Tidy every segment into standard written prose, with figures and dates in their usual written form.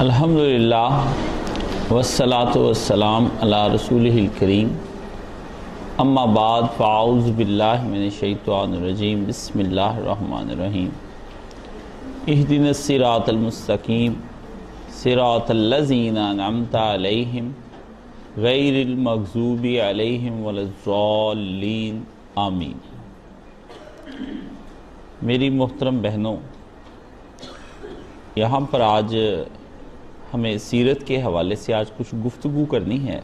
الحمدللہ والصلاة والسلام علی رسولہ الکریم، اما بعد فاعوذ باللہ من الشیطان الرجیم، بسم اللہ الرحمن الرحیم۔ اہدنا الصراط المستقیم صراط الذین انعمت علیہم غیر المغضوب علیہم ولا الضالین، آمین۔ میری محترم بہنوں، یہاں پر آج ہمیں سیرت کے حوالے سے آج کچھ گفتگو کرنی ہے۔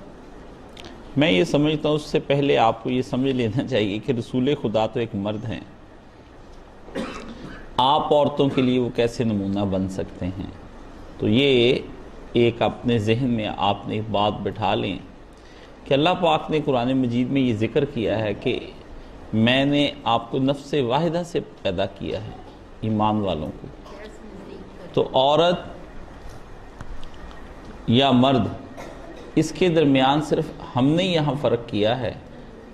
میں یہ سمجھتا ہوں اس سے پہلے آپ کو یہ سمجھ لینا چاہیے کہ رسول خدا تو ایک مرد ہیں، آپ عورتوں کے لیے وہ کیسے نمونہ بن سکتے ہیں؟ تو یہ ایک اپنے ذہن میں آپ نے ایک بات بٹھا لیں کہ اللہ پاک نے قرآن مجید میں یہ ذکر کیا ہے کہ میں نے آپ کو نفس واحدہ سے پیدا کیا ہے، ایمان والوں کو۔ تو عورت یا مرد، اس کے درمیان صرف ہم نے یہاں فرق کیا ہے۔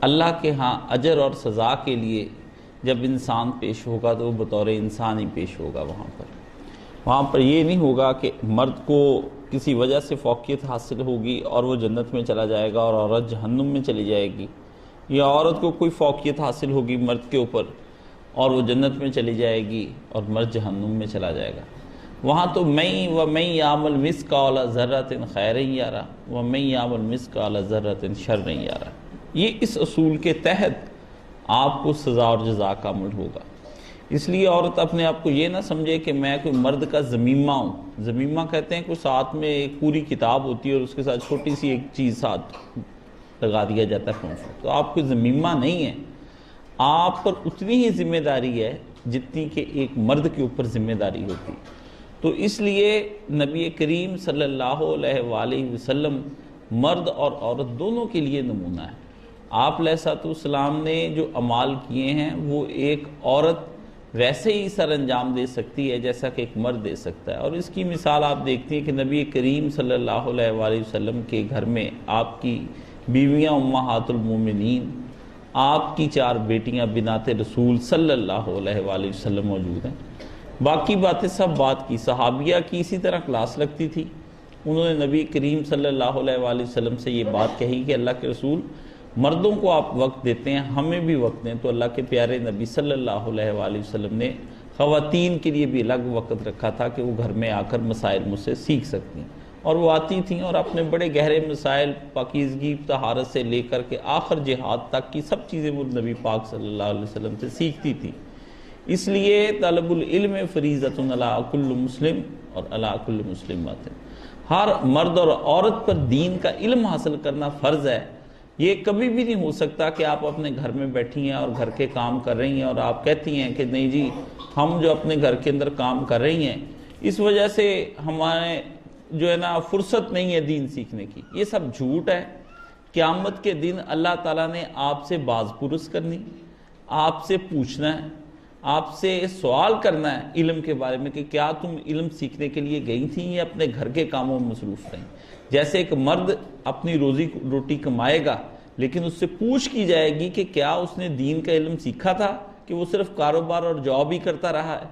اللہ کے ہاں اجر اور سزا کے لیے جب انسان پیش ہوگا تو وہ بطور انسان ہی پیش ہوگا۔ وہاں پر یہ نہیں ہوگا کہ مرد کو کسی وجہ سے فوقیت حاصل ہوگی اور وہ جنت میں چلا جائے گا اور عورت جہنم میں چلی جائے گی، یا عورت کو کوئی فوقیت حاصل ہوگی مرد کے اوپر اور وہ جنت میں چلی جائے گی اور مرد جہنم میں چلا جائے گا۔ وہاں تو وَمَن يَعْمَلْ مِثْقَالَ ذَرَّةٍ خَيْرًا يَرَهُ وَمَن يَعْمَلْ مِثْقَالَ ذَرَّةٍ شَرًّا يَرَهُ۔ یہ اس اصول کے تحت آپ کو سزا اور جزا کا عمل ہوگا۔ اس لیے عورت اپنے آپ کو یہ نہ سمجھے کہ میں کوئی مرد کا ضمیمہ ہوں۔ ضمیمہ کہتے ہیں کہ ساتھ میں ایک پوری کتاب ہوتی ہے اور اس کے ساتھ چھوٹی سی ایک چیز ساتھ لگا دیا جاتا ہے۔ تو آپ کوئی ضمیمہ نہیں ہے، آپ پر اتنی ہی ذمہ داری ہے جتنی کہ ایک مرد کے اوپر ذمہ داری ہوتی ہے۔ تو اس لیے نبی کریم صلی اللہ علیہ وآلہ وسلم مرد اور عورت دونوں کے لیے نمونہ ہے۔ آپ علیہ السلام نے جو اعمال کیے ہیں وہ ایک عورت ویسے ہی سر انجام دے سکتی ہے جیسا کہ ایک مرد دے سکتا ہے۔ اور اس کی مثال آپ دیکھتی ہیں کہ نبی کریم صلی اللہ علیہ وآلہ وسلم کے گھر میں آپ کی بیویاں امہات المومنین، آپ کی 4 بیٹیاں بنات رسول صلی اللہ علیہ وآلہ وسلم موجود ہیں۔ باقی باتیں سب بات کی صحابیہ کی اسی طرح کلاس لگتی تھی۔ انہوں نے نبی کریم صلی اللہ علیہ وآلہ وسلم سے یہ بات کہی کہ اللہ کے رسول، مردوں کو آپ وقت دیتے ہیں، ہمیں بھی وقت دیں۔ تو اللہ کے پیارے نبی صلی اللہ علیہ وآلہ وسلم نے خواتین کے لیے بھی الگ وقت رکھا تھا کہ وہ گھر میں آ کر مسائل مجھ سے سیکھ سکتی ہیں، اور وہ آتی تھیں اور اپنے بڑے گہرے مسائل پاکیزگی طہارت سے لے کر کے آخر جہاد تک کی سب چیزیں وہ نبی پاک صلی اللہ علیہ وسلم سے سیکھتی تھی۔ اس لیے طلب العلم فریضۃ علی کل مسلم اور علی کل مسلمۃ، ہر مرد اور عورت پر دین کا علم حاصل کرنا فرض ہے۔ یہ کبھی بھی نہیں ہو سکتا کہ آپ اپنے گھر میں بیٹھی ہیں اور گھر کے کام کر رہی ہیں اور آپ کہتی ہیں کہ نہیں جی ہم جو اپنے گھر کے اندر کام کر رہی ہیں اس وجہ سے ہمارے جو ہے نا فرصت نہیں ہے دین سیکھنے کی۔ یہ سب جھوٹ ہے۔ قیامت کے دن اللہ تعالیٰ نے آپ سے باز پرس کرنی، آپ سے پوچھنا ہے، آپ سے سوال کرنا ہے علم کے بارے میں کہ کیا تم علم سیکھنے کے لیے گئی تھیں یا اپنے گھر کے کاموں میں مصروف رہیں۔ جیسے ایک مرد اپنی روٹی کمائے گا لیکن اس سے پوچھ کی جائے گی کہ کیا اس نے دین کا علم سیکھا تھا کہ وہ صرف کاروبار اور جاب ہی کرتا رہا ہے،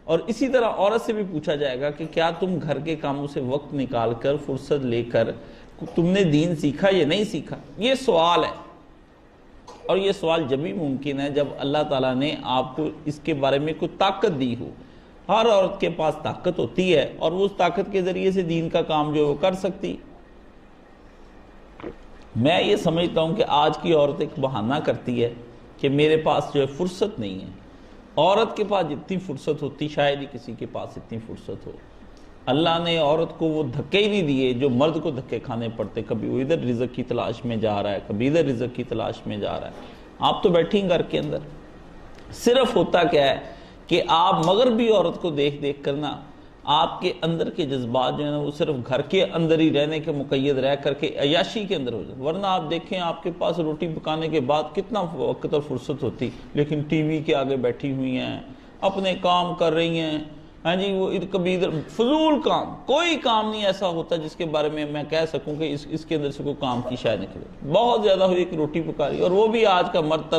اور اسی طرح عورت سے بھی پوچھا جائے گا کہ کیا تم گھر کے کاموں سے وقت نکال کر فرصت لے کر تم نے دین سیکھا یا نہیں سیکھا۔ یہ سوال ہے، اور یہ سوال جب ہی ممکن ہے جب اللہ تعالیٰ نے آپ کو اس کے بارے میں کوئی طاقت دی ہو۔ ہر عورت کے پاس طاقت ہوتی ہے اور وہ اس طاقت کے ذریعے سے دین کا کام جو وہ کر سکتی۔ میں یہ سمجھتا ہوں کہ آج کی عورت ایک بہانہ کرتی ہے کہ میرے پاس جو ہے فرصت نہیں ہے۔ عورت کے پاس جتنی فرصت ہوتی شاید ہی کسی کے پاس اتنی فرصت ہو۔ اللہ نے عورت کو وہ دھکے ہی نہیں دیے جو مرد کو دھکے کھانے پڑتے، کبھی وہ ادھر رزق کی تلاش میں جا رہا ہے، کبھی ادھر رزق کی تلاش میں جا رہا ہے۔ آپ تو بیٹھی ہیں گھر کے اندر، صرف ہوتا کیا ہے کہ آپ مغربی عورت کو دیکھ دیکھ کرنا آپ کے اندر کے جذبات جو ہیں وہ صرف گھر کے اندر ہی رہنے کے مقید رہ کر کے عیاشی کے اندر ہو جائے۔ ورنہ آپ دیکھیں آپ کے پاس روٹی پکانے کے بعد کتنا وقت اور فرصت ہوتی، لیکن ٹی وی کے آگے بیٹھی ہوئی ہیں، اپنے کام کر رہی ہیں۔ ہاں جی، وہ کبھی ادھر فضول کام، کوئی کام نہیں ایسا ہوتا جس کے بارے میں کہہ سکوں کہ اس کے اندر سے کوئی کام کی شاید نکلے۔ بہت زیادہ ہوئی ایک روٹی پکا رہی، اور وہ بھی آج کا مرد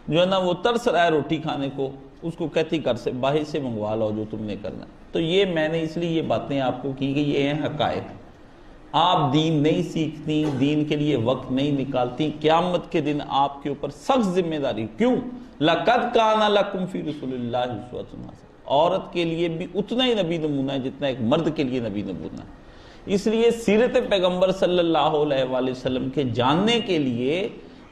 جو ہے نا وہ ترس رہا ہے روٹی کھانے کو، اس کو کہتی گھر سے باہر سے منگوا لو جو تم نے کرنا. تو یہ میں نے اس لیے یہ باتیں آپ کو کی کہ یہ ہیں حقائق. آپ دین نہیں سیکھتی, دین کے لیے وقت نہیں نکالتی, قیامت کے دن آپ کے اوپر سخت ذمہ داری. کیوں؟ لَقَدْ كَانَ لَكُمْ فِي رَسُولِ اللَّهِ أُسْوَةٌ حَسَنَةٌ. عورت کے لیے بھی اتنا ہی نبی نمونہ ہے جتنا ایک مرد کے لیے نبی نمونہ ہے. اس لیے سیرت پیغمبر صلی اللہ علیہ وآلہ وسلم کے جاننے کے لیے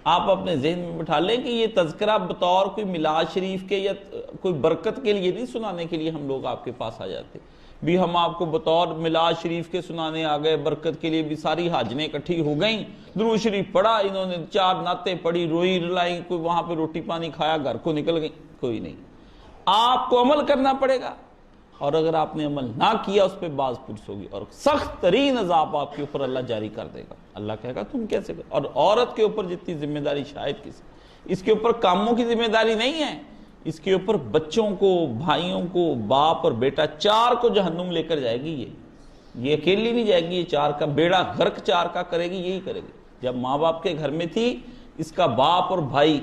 آپ اپنے ذہن میں بٹھا لیں کہ یہ تذکرہ بطور کوئی میلاد شریف کے یا کوئی برکت کے لیے نہیں سنانے کے لیے ہم لوگ آپ کے پاس آ جاتے. بھی ہم آپ کو بطور میلاد شریف کے سنانے آ گئے, برکت کے لیے بھی ساری حاجنیں اکٹھی ہو گئیں, درود شریف پڑھا, انہوں نے 4 نعتیں پڑھی, روئی رلائیں, کوئی وہاں پہ روٹی پانی کھایا, گھر کو نکل گئی. کوئی نہیں. آپ کو عمل کرنا پڑے گا, اور اگر آپ نے عمل نہ کیا اس پہ باز پرس ہوگی, اور سخت ترین عذاب آپ کے اوپر اللہ جاری کر دے گا. اللہ کہے گا تم کیسے کر. اور عورت کے اوپر جتنی ذمہ داری شاید کسی, اس کے اوپر کاموں کی ذمہ داری نہیں ہے, اس کے اوپر بچوں کو, بھائیوں کو, باپ اور بیٹا 4 کو جہنم لے کر جائے گی. یہ اکیلی نہیں جائے گی, یہ 4 کا بیڑا غرق 4 کا کرے گی, یہی کرے گی. جب ماں باپ کے گھر میں تھی, اس کا باپ اور بھائی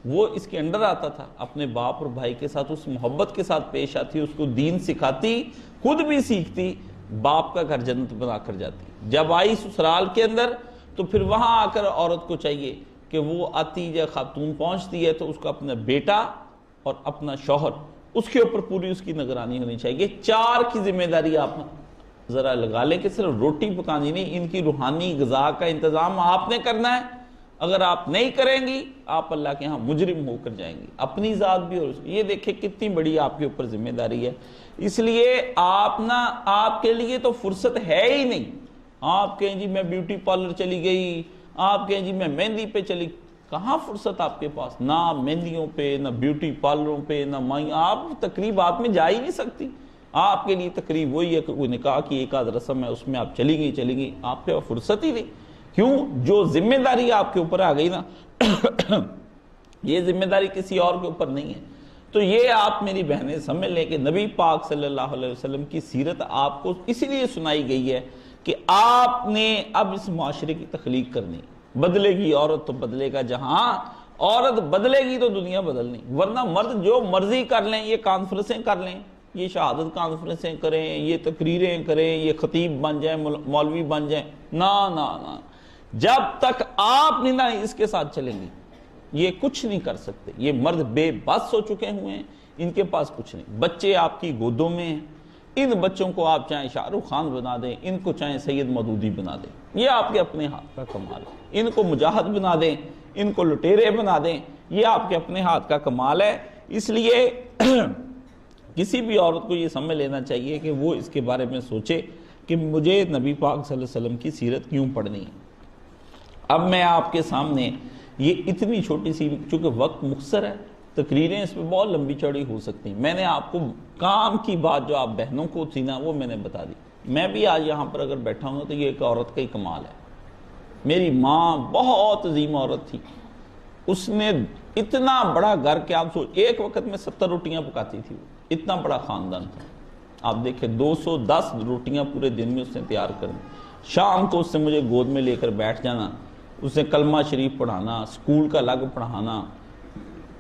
وہ اس کے انڈر آتا تھا, اپنے باپ اور بھائی کے ساتھ اس محبت کے ساتھ پیش آتی, اس کو دین سکھاتی, خود بھی سیکھتی, باپ کا گھر جنت بنا کر جاتی. جب آئی سسرال کے اندر تو پھر وہاں آ کر عورت کو چاہیے کہ وہ آتی جب خاتون پہنچتی ہے تو اس کو اپنا بیٹا اور اپنا شوہر, اس کے اوپر پوری اس کی نگرانی ہونی چاہیے. 4 کی ذمہ داری آپ ذرا لگا لیں کہ صرف روٹی پکانی نہیں, ان کی روحانی غذا کا انتظام آپ نے کرنا ہے. اگر آپ نہیں کریں گی آپ اللہ کے ہاں مجرم ہو کر جائیں گی, اپنی ذات بھی. اور یہ دیکھیں کتنی بڑی آپ کے اوپر ذمہ داری ہے. اس لیے آپ کے لیے تو فرصت ہے ہی نہیں. آپ کہیں جی میں بیوٹی پارلر چلی گئی, آپ کہیں جی میں مہندی پہ چلی, کہاں فرصت آپ کے پاس؟ نہ مہندیوں پہ, نہ بیوٹی پارلروں پہ, نہ مائی, آپ تقریبات میں جا ہی نہیں سکتی. آپ کے لیے تقریب وہی ہے کہ کوئی نکاح کی ایک آدھ رسم ہے, اس میں آپ چلی گئی, آپ کے فرصت ہی نہیں. کیوں؟ جو ذمہ داری آپ کے اوپر آ گئی نا, یہ ذمہ داری کسی اور کے اوپر نہیں ہے. تو یہ آپ میری بہنیں سمجھ لیں کہ نبی پاک صلی اللہ علیہ وسلم کی سیرت آپ کو اسی لیے سنائی گئی ہے کہ آپ نے اب اس معاشرے کی تخلیق کرنی. بدلے گی عورت تو بدلے گا جہاں, عورت بدلے گی تو دنیا بدلنی. ورنہ مرد جو مرضی کر لیں, یہ کانفرنسیں کر لیں, یہ شہادت کانفرنسیں کریں, یہ تقریریں کریں, یہ خطیب بن جائیں, مولوی بن جائیں, نہ جب تک آپ نہ اس کے ساتھ چلیں گی یہ کچھ نہیں کر سکتے. یہ مرد بے بس ہو چکے ہوئے ہیں, ان کے پاس کچھ نہیں. بچے آپ کی گودوں میں ہیں, ان بچوں کو آپ چاہیں شاہ رخ خان بنا دیں, ان کو چاہیں سید مودودی بنا دیں, یہ آپ کے اپنے ہاتھ کا کمال ہے. ان کو مجاہد بنا دیں, ان کو لٹیرے بنا دیں, یہ آپ کے اپنے ہاتھ کا کمال ہے. اس لیے کسی بھی عورت کو یہ سمجھ لینا چاہیے کہ وہ اس کے بارے میں سوچے کہ مجھے نبی پاک صلی اللہ علیہ وسلم کی سیرت کیوں پڑھنی ہے. اب میں آپ کے سامنے یہ اتنی چھوٹی سی, چونکہ وقت مختصر ہے, تقریریں اس میں بہت لمبی چوڑی ہو سکتی ہیں. میں نے آپ کو کام کی بات جو آپ بہنوں کو تھی نا وہ میں نے بتا دی. میں بھی آج یہاں پر اگر بیٹھا ہوں تو یہ ایک عورت کا ہی کمال ہے. میری ماں بہت عظیم عورت تھی, اس نے اتنا بڑا گھر کہ آپ سوچ, ایک وقت میں 70 روٹیاں پکاتی تھی, اتنا بڑا خاندان تھا. آپ دیکھیں 210 روٹیاں پورے دن میں اس نے تیار کر دی. شام کو اس سے مجھے گود میں لے کر بیٹھ جانا, اس نے کلمہ شریف پڑھانا, اسکول کا الگ پڑھانا,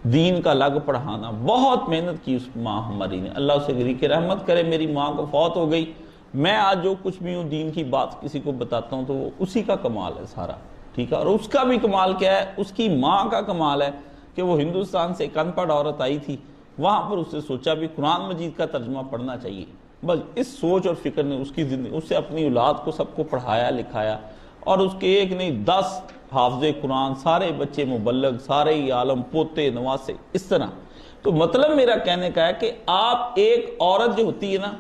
دین کا الگ پڑھانا. بہت محنت کی اس ماں ہماری نے, اللہ اسے گری کے رحمت کرے. میری ماں کو فوت ہو گئی. میں آج جو کچھ بھی ہوں دین کی بات کسی کو بتاتا ہوں تو وہ اسی کا کمال ہے سارا, ٹھیک ہے. اور اس کا بھی کمال کیا ہے, اس کی ماں کا کمال ہے کہ وہ ہندوستان سے ایک ان پڑھ عورت آئی تھی, وہاں پر اس نے سوچا بھی قرآن مجید کا ترجمہ پڑھنا چاہیے. بس اس سوچ اور فکر نے اس کی زندگی, اس سے اپنی اولاد کو سب کو پڑھایا لکھایا, اور اس کے ایک نہیں 10 حافظ قرآن, سارے بچے مبلغ, سارے ہی عالم, پوتے نواسے, اس طرح. تو مطلب میرا کہنے کا ہے کہ آپ ایک عورت جو ہوتی ہے نا,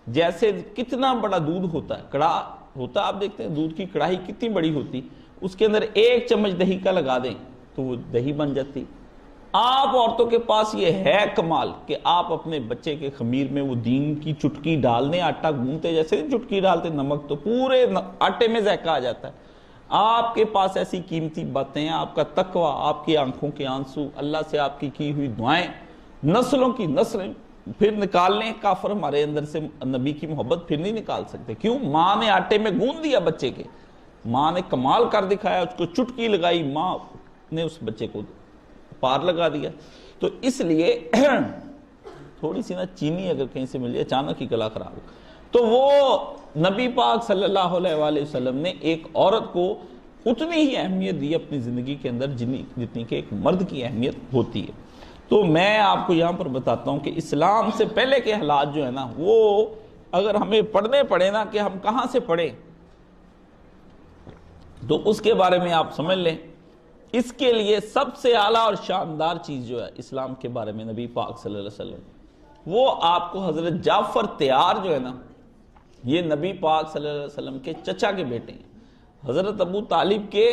جیسے کتنا بڑا دودھ ہوتا ہے, کڑا ہوتا, آپ دیکھتے ہیں دودھ کی کڑاہی کتنی بڑی ہوتی, اس کے اندر 1 چمچ دہی کا لگا دیں تو وہ دہی بن جاتی. آپ عورتوں کے پاس یہ ہے کمال کہ آپ اپنے بچے کے خمیر میں وہ دین کی چٹکی ڈال دیں, آٹا گونتے جیسے چٹکی ڈالتے نمک, تو پورے آٹے میں ذائقہ آ جاتا ہے. آپ کے پاس ایسی قیمتی باتیں ہیں, آپ کا تقوی, آپ کی آنکھوں کے آنسو, اللہ سے آپ کی ہوئی دعائیں, نسلوں کی نسلیں پھر نکال لیں. کافر ہمارے اندر سے نبی کی محبت پھر نہیں نکال سکتے. کیوں؟ ماں نے آٹے میں گوندھ دیا بچے کے, ماں نے کمال کر دکھایا, اس کو چٹکی لگائی, ماں نے اس بچے کو پار لگا دیا. تو اس لیے تھوڑی سی نا چینی اگر کہیں سے مل جائے اچانک ہی گلا خراب ہو. تو وہ نبی پاک صلی اللہ علیہ وآلہ وسلم نے ایک عورت کو اتنی ہی اہمیت دی اپنی زندگی کے اندر جتنی کہ ایک مرد کی اہمیت ہوتی ہے. تو میں آپ کو یہاں پر بتاتا ہوں کہ اسلام سے پہلے کے حالات جو ہے نا وہ اگر ہمیں پڑھنے پڑے نا کہ ہم کہاں سے پڑھیں تو اس کے بارے میں آپ سمجھ لیں. اس کے لیے سب سے اعلیٰ اور شاندار چیز جو ہے اسلام کے بارے میں نبی پاک صلی اللہ علیہ وسلم وہ آپ کو حضرت جعفر طیار جو ہے نا یہ نبی پاک صلی اللہ علیہ وسلم کے چچا کے بیٹے ہیں, حضرت ابو طالب کے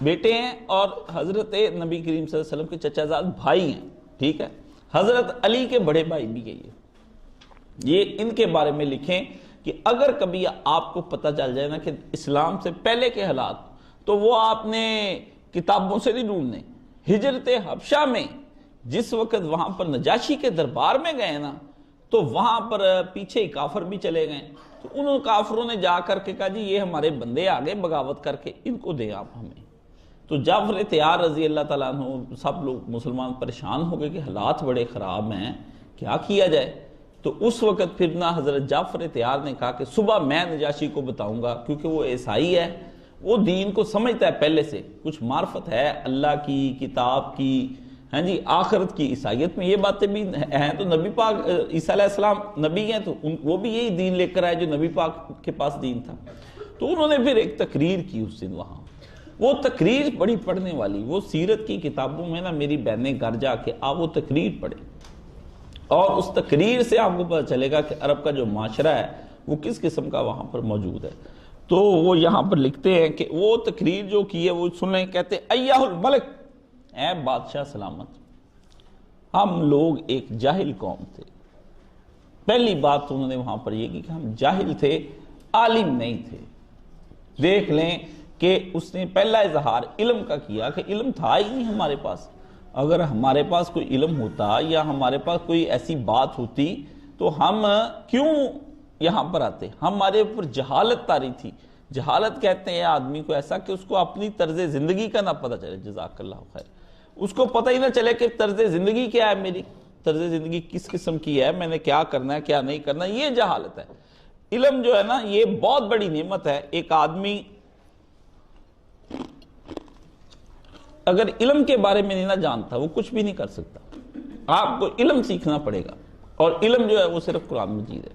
بیٹے ہیں اور حضرت نبی کریم صلی اللہ علیہ وسلم کے چچا زاد بھائی ہیں. ٹھیک ہے, حضرت علی کے بڑے بھائی بھی گئی ہے. یہ ان کے بارے میں لکھیں کہ اگر کبھی آپ کو پتہ چل جائے نا کہ اسلام سے پہلے کے حالات تو وہ آپ نے کتابوں سے نہیں ڈھونڈنے. ہجرت حبشہ میں جس وقت وہاں پر نجاشی کے دربار میں گئے نا تو وہاں پر پیچھے ہی کافر بھی چلے گئے. تو ان کافروں نے جا کر کے کہا جی یہ ہمارے بندے آگے بغاوت کر کے ان کو دیں آپ ہمیں. تو جعفر طیار رضی اللہ تعالیٰ عنہ سب لوگ مسلمان پریشان ہو گئے کہ حالات بڑے خراب ہیں, کیا کیا جائے. تو اس وقت پھر نہ حضرت جعفر طیار نے کہا کہ صبح میں نجاشی کو بتاؤں گا, کیونکہ وہ عیسائی ہے, وہ دین کو سمجھتا ہے, پہلے سے کچھ معرفت ہے اللہ کی, کتاب کی, ہاں جی آخرت کی. عیسائیت میں یہ باتیں بھی ہیں. تو نبی پاک عیسیٰ علیہ السلام نبی ہیں تو وہ بھی یہی دین لے کر آئے جو نبی پاک کے پاس دین تھا. تو انہوں نے پھر ایک تقریر کی اس دن وہاں, وہ تقریر بڑی پڑھنے والی. وہ سیرت کی کتابوں میں نا میری بہنیں گھر جا کے آپ وہ تقریر پڑھیں اور اس تقریر سے آپ کو پتہ چلے گا کہ عرب کا جو معاشرہ ہے وہ کس قسم کا وہاں پر موجود ہے. تو وہ یہاں پر لکھتے ہیں کہ وہ تقریر جو کی ہے وہ سنیں, کہتے ایھا الملک, اے بادشاہ سلامت, ہم لوگ ایک جاہل قوم تھے. پہلی بات تو انہوں نے وہاں پر یہ کی کہ ہم جاہل تھے, عالم نہیں تھے. دیکھ لیں کہ اس نے پہلا اظہار علم کا کیا کہ علم تھا ہی نہیں ہمارے پاس. اگر ہمارے پاس کوئی علم ہوتا یا ہمارے پاس کوئی ایسی بات ہوتی تو ہم کیوں یہاں پر آتے. ہمارے اوپر جہالت طاری تھی. جہالت کہتے ہیں آدمی کو ایسا کہ اس کو اپنی طرز زندگی کا نہ پتہ چلے, جزاک اللہ خیر, اس کو پتہ ہی نہ چلے کہ طرز زندگی کیا ہے, میری طرز زندگی کس قسم کی ہے, میں نے کیا کرنا ہے کیا نہیں کرنا, یہ جہالت ہے. علم جو ہے نا یہ بہت بڑی نعمت ہے. ایک آدمی اگر علم کے بارے میں نہیں نہ جانتا وہ کچھ بھی نہیں کر سکتا. آپ کو علم سیکھنا پڑے گا, اور علم جو ہے وہ صرف قرآن مجید ہے.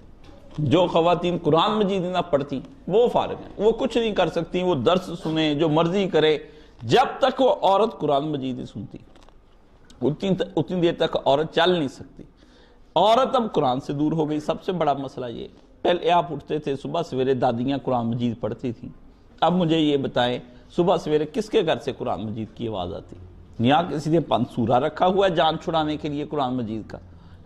جو خواتین قرآن مجید نہ پڑھتی وہ فارغ ہیں, وہ کچھ نہیں کر سکتی. وہ درس سنیں جو مرضی کرے, جب تک وہ عورت قرآن مجید نہیں سنتی اتنی دیر تک عورت چل نہیں سکتی. عورت اب قرآن سے دور ہو گئی. سب سے بڑا مسئلہ یہ, پہلے آپ اٹھتے تھے صبح سویرے دادیاں قرآن مجید پڑھتی تھیں. اب مجھے یہ بتائیں صبح سویرے کس کے گھر سے قرآن مجید کی آواز آتی؟ یہاں کسی نے 5 سورہ رکھا ہوا ہے جان چھڑانے کے لیے قرآن مجید کا,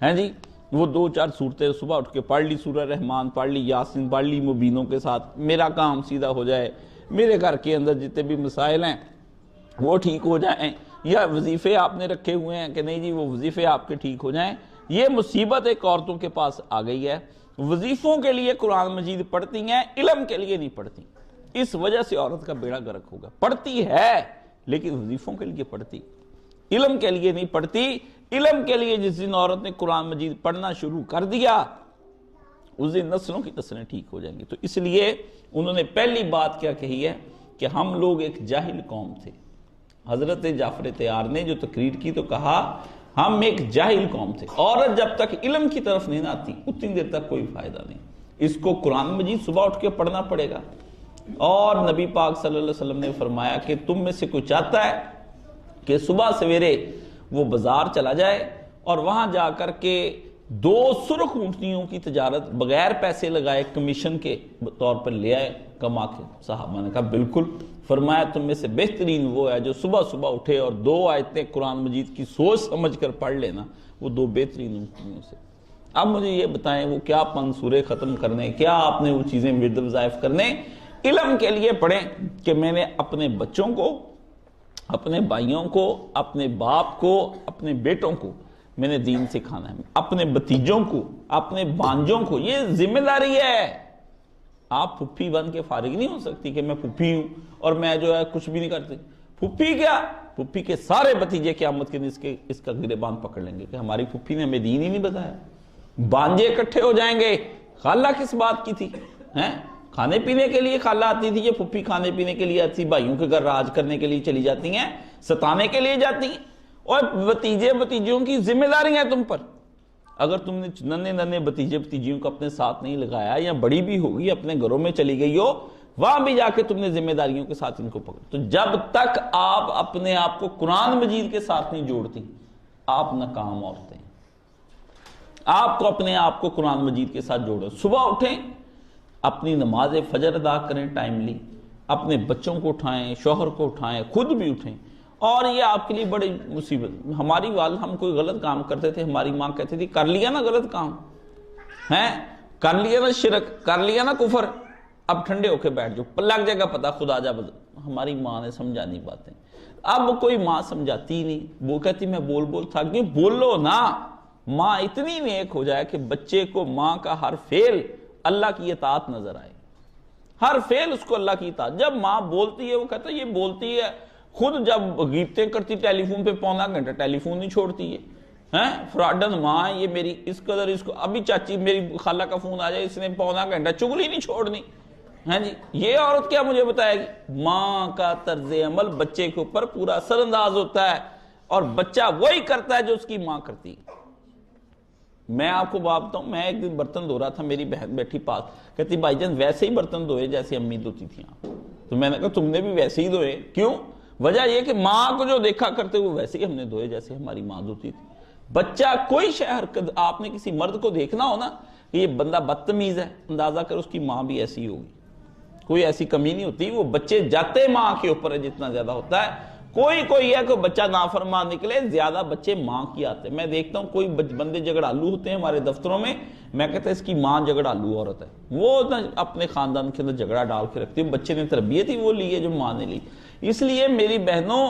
ہیں جی, وہ 2-4 سورتیں صبح اٹھ کے پڑھ لی, سورہ رحمان پڑھ لی, یاسین پڑھ لی مبینوں کے ساتھ, میرا کام سیدھا ہو جائے, میرے گھر کے اندر جتنے بھی مسائل ہیں وہ ٹھیک ہو جائیں. یا وظیفے آپ نے رکھے ہوئے ہیں کہ نہیں جی وہ وظیفے آپ کے ٹھیک ہو جائیں. یہ مصیبت ایک عورتوں کے پاس آ گئی ہے. وظیفوں کے لیے قرآن مجید پڑھتی ہیں, علم کے لیے نہیں پڑھتی. اس وجہ سے عورت کا بیڑا غرق ہوگا. پڑھتی ہے لیکن وظیفوں کے لیے پڑھتی, علم کے لیے نہیں پڑھتی. علم کے لیے جس دن عورت نے قرآن مجید پڑھنا شروع کر دیا اس دن نسلوں کی نسلیں ٹھیک ہو جائیں گی. تو اس لیے انہوں نے پہلی بات کیا کہی ہے کہ ہم لوگ ایک جاہل قوم تھے. حضرت جعفر طیار نے جو تقریر کی تو کہا ہم ایک جاہل قوم تھے. عورت جب تک علم کی طرف نہیں آتی اتنی دیر تک کوئی فائدہ نہیں. اس کو قرآن مجید صبح اٹھ کے پڑھنا پڑے گا. اور نبی پاک صلی اللہ علیہ وسلم نے فرمایا کہ تم میں سے کوئی چاہتا ہے کہ صبح سویرے وہ بازار چلا جائے اور وہاں جا کر کے 2 سرخ اونٹنیوں کی تجارت بغیر پیسے لگائے کمیشن کے طور پر لے آئے کما کے؟ صحابہ نے کہا بالکل. فرمایا تم میں سے بہترین وہ ہے جو صبح صبح اٹھے اور 2 آیتیں قرآن مجید کی سوچ سمجھ کر پڑھ لینا, وہ 2 بہترین اونٹنیوں سے. اب مجھے یہ بتائیں وہ کیا منصورے ختم کرنے, کیا آپ نے وہ چیزیں ورد وظائف کرنے علم کے لیے پڑھیں کہ میں نے اپنے بچوں کو, اپنے بھائیوں کو, اپنے باپ کو, اپنے بیٹوں کو میں نے دین سکھانا ہے, اپنے بھتیجوں کو, اپنے بانجوں کو. یہ ذمہ داری ہے. آپ پھپھی بن کے فارغ نہیں ہو سکتی کہ میں پھپھی ہوں اور میں جو ہے کچھ بھی نہیں کرتی. پھپھی کیا, پھپھی کے سارے بتیجے قیامت کے دن اس کا گریبان پکڑ لیں گے کہ ہماری پھپھی نے ہمیں دین ہی نہیں بتایا. بانجے اکٹھے ہو جائیں گے, خالہ کس بات کی تھی, کھانے پینے کے لیے خالہ آتی تھی, یہ پھپھی کھانے پینے کے لیے آتی, بھائیوں کے گھر راج کرنے کے لیے چلی جاتی ہیں, ستانے کے لیے جاتی ہیں. اور بتیجوں کی ذمہ داری ہے تم پر. اگر تم نے ننے بتیجیوں کو اپنے ساتھ نہیں لگایا, یا بڑی بھی ہوگی اپنے گھروں میں چلی گئی ہو, وہاں بھی جا کے تم نے ذمہ داریوں کے ساتھ ان کو پکڑ, تو جب تک آپ اپنے آپ کو قرآن مجید کے ساتھ نہیں جوڑتی, آپ ناکام عورتیں. آپ کو اپنے آپ کو قرآن مجید کے ساتھ جوڑو. صبح اٹھیں, اپنی نماز فجر ادا کریں ٹائملی, اپنے بچوں کو اٹھائیں, شوہر کو اٹھائیں, خود بھی اٹھیں. اور یہ آپ کے لیے بڑی مصیبت. ہماری والد, ہم کوئی غلط کام کرتے تھے, ہماری ماں کہتی تھی کر لیا نا غلط کام, کر لیا نا شرک, کر لیا نا کفر, اب ٹھنڈے ہو کے بیٹھ جاؤ, لگ جائے گا پتا, خدا جا بز. ہماری ماں نے سمجھانی باتیں. اب کوئی ماں سمجھاتی نہیں, وہ کہتی میں بول تھا کہ بولو نا. ماں اتنی نیک ہو جائے کہ بچے کو ماں کا ہر فعل اللہ کی اطاعت نظر آئے, ہر فعل اس کو اللہ کی اطاعت. جب ماں بولتی ہے وہ کہتا ہے یہ بولتی ہے, خود جب غیبتیں کرتی ٹیلی فون پہ پونا گھنٹہ ٹیلی فون نہیں چھوڑتی ہے, فراڈن ماں یہ میری, اس قدر اس کو, ابھی چاچی میری خالہ کا فون آ جائے, اس نے پونا گھنٹہ چگلی نہیں چھوڑنی. جی یہ عورت کیا مجھے بتائے گی؟ ماں کا طرز عمل بچے کے اوپر پورا اثر انداز ہوتا ہے, اور بچہ وہی کرتا ہے جو اس کی ماں کرتی ہے. میں آپ کو بات بتاؤں, میں ایک دن برتن دھو رہا تھا, میری بہن بیٹھی پاس, کہتی بھائی جان ویسے ہی برتن دھوئے جیسے امی دھوتی تھیں آپ. تو میں نے کہا تم نے بھی ویسے ہی دھوئے, کیوں؟ وجہ یہ کہ ماں کو جو دیکھا کرتے وہ ویسے ہی ہم نے دھوئے جیسے ہماری ماں دھوتی تھی. بچہ کوئی شے حرکت, آپ نے کسی مرد کو دیکھنا ہو نا کہ یہ بندہ بدتمیز ہے, اندازہ کر اس کی ماں بھی ایسی ہی ہوگی, کوئی ایسی کمی نہیں ہوتی. وہ بچے جاتے ماں کے اوپر ہے جتنا زیادہ ہوتا ہے. کوئی ہے کہ بچہ نافرمان نکلے, زیادہ بچے ماں کی آتے ہیں. میں دیکھتا ہوں کوئی بندے جھگڑالو ہوتے ہیں ہمارے دفتروں میں, میں کہتا ہے اس کی ماں جھگڑالو عورت ہے, وہ اپنے خاندان کے اندر جھگڑا ڈال کے رکھتی ہے. بچے نے تربیت ہی وہ لی ہے جو ماں نے لی. اس لیے میری بہنوں,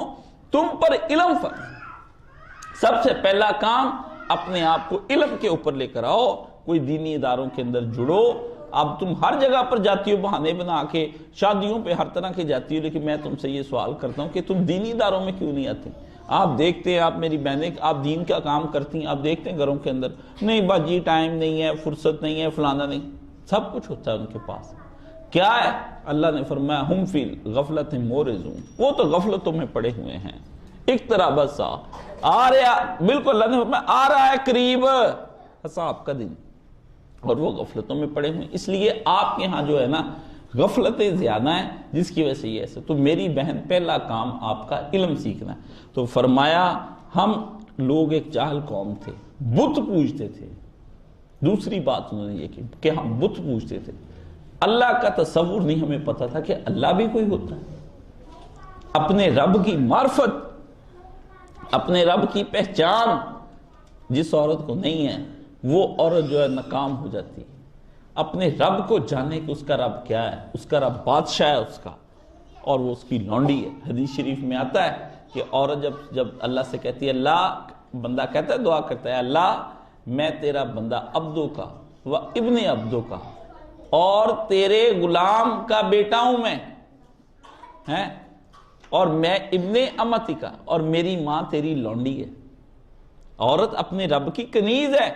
تم پر علم فرض. سب سے پہلا کام اپنے آپ کو علم کے اوپر لے کر آؤ, کوئی دینی اداروں کے اندر جڑو. اب تم ہر جگہ پر جاتی ہو بہانے بنا کے, شادیوں پہ ہر طرح کے جاتی ہو, لیکن میں تم سے یہ سوال کرتا ہوں کہ تم دینی اداروں میں کیوں نہیں آتے؟ آپ دیکھتے ہیں, آپ میری بہنیں, آپ دین کا کام کرتی ہیں, آپ دیکھتے ہیں گھروں کے اندر, نہیں باجی ٹائم نہیں ہے, فرصت نہیں ہے, فلانا نہیں, سب کچھ ہوتا ہے ان کے پاس. کیا ہے؟ اللہ نے فرمایا ہم فی غفلت مورزون, وہ تو غفلتوں میں پڑے ہوئے ہیں. اقترب الساعہ, آ رہا, بالکل اللہ نے فرمایا آ رہا ہے قریب حساب کا دن, اور وہ غفلتوں میں پڑے ہوئے. اس لیے آپ کے ہاں جو ہے نا غفلتیں زیادہ ہیں, جس کی وجہ سے یہ ایسے. تو میری بہن پہلا کام آپ کا علم سیکھنا ہے. تو فرمایا ہم لوگ ایک جاہل قوم تھے, بت پوجتے تھے. دوسری بات انہوں نے یہ کی کہ ہم بت پوجتے تھے, اللہ کا تصور نہیں ہمیں پتا تھا کہ اللہ بھی کوئی ہوتا ہے. اپنے رب کی معرفت, اپنے رب کی پہچان جس عورت کو نہیں ہے, وہ عورت جو ہے ناکام ہو جاتی ہے. اپنے رب کو جانے کہ اس کا رب کیا ہے, اس کا رب بادشاہ ہے اس کا, اور وہ اس کی لونڈی ہے. حدیث شریف میں آتا ہے کہ عورت جب اللہ سے کہتی ہے, اللہ, بندہ کہتا ہے, دعا کرتا ہے, اللہ میں تیرا بندہ عبدوں کا و ابن عبدوں کا, اور تیرے غلام کا بیٹا ہوں میں, اور میں ابن امتی کا, اور میری ماں تیری لونڈی ہے. عورت اپنے رب کی کنیز ہے,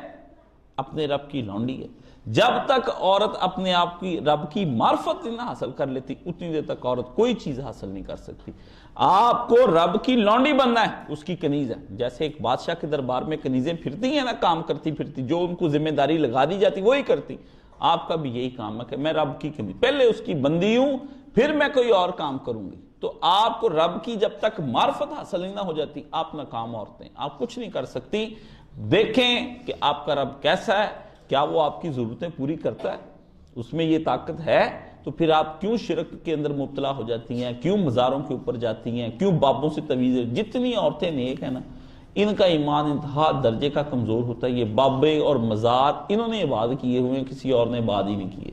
اپنے رب کی لونڈی ہے. جب تک عورت اپنے آپ کی رب کی معرفت نہ حاصل کر لیتی, اتنی دیر تک عورت کوئی چیز حاصل نہیں کر سکتی. آپ کو رب کی لونڈی بننا ہے, اس کی کنیز ہے. جیسے ایک بادشاہ کے دربار میں کنیزیں پھرتی ہیں نا, کام کرتی پھرتی, جو ان کو ذمہ داری لگا دی جاتی وہی کرتی. آپ کا بھی یہی کام ہے کہ میں رب کی کنیز, پہلے اس کی بندی ہوں, پھر میں کوئی اور کام کروں گی. تو آپ کو رب کی جب تک معرفت حاصل نہیں نہ ہو جاتی, آپ ناکام عورتیں, آپ کچھ نہیں کر سکتی. دیکھیں کہ آپ کا رب کیسا ہے, کیا وہ آپ کی ضرورتیں پوری کرتا ہے, اس میں یہ طاقت ہے. تو پھر آپ کیوں شرک کے اندر مبتلا ہو جاتی ہیں, کیوں مزاروں کے اوپر جاتی ہیں, کیوں بابوں سے تویزیں. جتنی عورتیں نیک ہیں نا, ان کا ایمان انتہا درجے کا کمزور ہوتا ہے. یہ بابے اور مزار انہوں نے عبادت کیے ہوئے ہیں, کسی اور نے عبادت ہی نہیں کیے.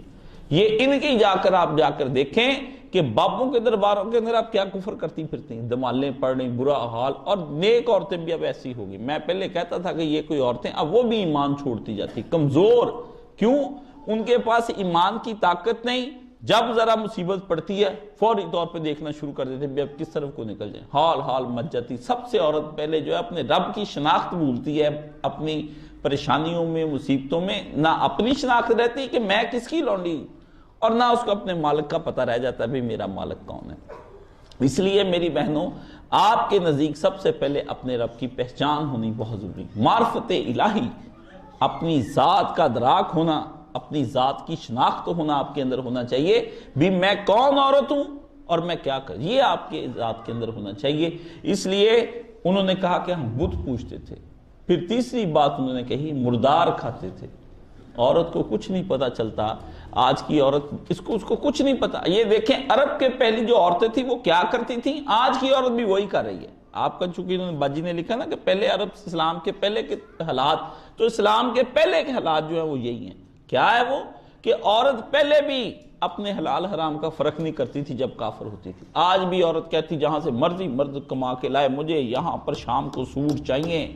یہ ان کی آپ جا کر دیکھیں کہ بابوں کے درباروں کے اندر آپ کیا کفر کرتی پھرتی ہیں, دمالیں پڑھ رہی, برا حال. اور نیک عورتیں بھی اب ایسی ہوگی. میں پہلے کہتا تھا کہ یہ کوئی عورتیں, اب وہ بھی ایمان چھوڑتی جاتی, کمزور. کیوں؟ ان کے پاس ایمان کی طاقت نہیں, جب ذرا مصیبت پڑتی ہے فوری طور پہ دیکھنا شروع کر دیتے ہیں اب کس طرف کو نکل جائیں، حال مچ جاتی۔ سب سے عورت پہلے جو ہے اپنے رب کی شناخت بھولتی ہے، اپنی پریشانیوں میں مصیبتوں میں نہ اپنی شناخت رہتی کہ میں کس کی لونڈی ہوں، اور نہ اس کو اپنے مالک کا پتہ رہ جاتا ہے بھی میرا مالک کون ہے۔ اس لیے میری بہنوں، آپ کے نزدیک سب سے پہلے اپنے رب کی پہچان ہونی بہت ضروری، معرفت الہی، اپنی ذات کا ادراک ہونا، اپنی ذات کی شناخت ہونا آپ کے اندر ہونا چاہیے بھی میں کون عورت ہوں اور میں کیا کر، یہ آپ کے ذات کے اندر ہونا چاہیے۔ اس لیے انہوں نے کہا کہ ہم بت پوجتے تھے۔ پھر تیسری بات انہوں نے کہی مردار کھاتے تھے۔ عورت کو کچھ نہیں پتا چلتا، آج کی عورت اس کو کچھ نہیں پتا۔ یہ دیکھیں عرب کے پہلی جو عورتیں تھیں وہ کیا کرتی تھیں، آج کی عورت بھی وہی کر رہی ہے۔ آپ کا چونکہ انہوں نے باجی نے لکھا نا کہ پہلے عرب اسلام کے پہلے کے حالات، تو اسلام کے پہلے کے حالات جو ہیں وہ یہی ہیں۔ کیا ہے وہ کہ عورت پہلے بھی اپنے حلال حرام کا فرق نہیں کرتی تھی جب کافر ہوتی تھی۔ آج بھی عورت کہتی جہاں سے مرضی مرد کما کے لائے، مجھے یہاں پر شام کو سوٹ چاہیے،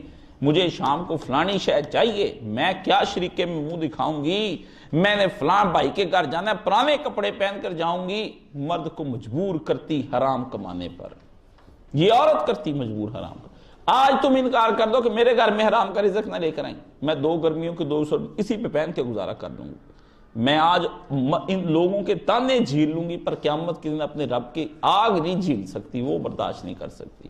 مجھے شام کو فلانی شے چاہیے، میں کیا شریکے میں منہ دکھاؤں گی، میں نے فلان بھائی کے گھر جانا ہے، پرانے کپڑے پہن کر جاؤں گی۔ مرد کو مجبور کرتی حرام کمانے پر، یہ عورت کرتی مجبور حرام کا۔ آج تم انکار کر دو کہ میرے گھر میں حرام کا رزق نہ لے کر آئیں، میں 2 گرمیوں کے 2 سال اسی پہ پہن کے گزارا کر لوں گی۔ میں آج ان لوگوں کے تانے جھیل لوں گی، پر قیامت کے دن اپنے رب کی آگ نہیں جھیل سکتی، وہ برداشت نہیں کر سکتی۔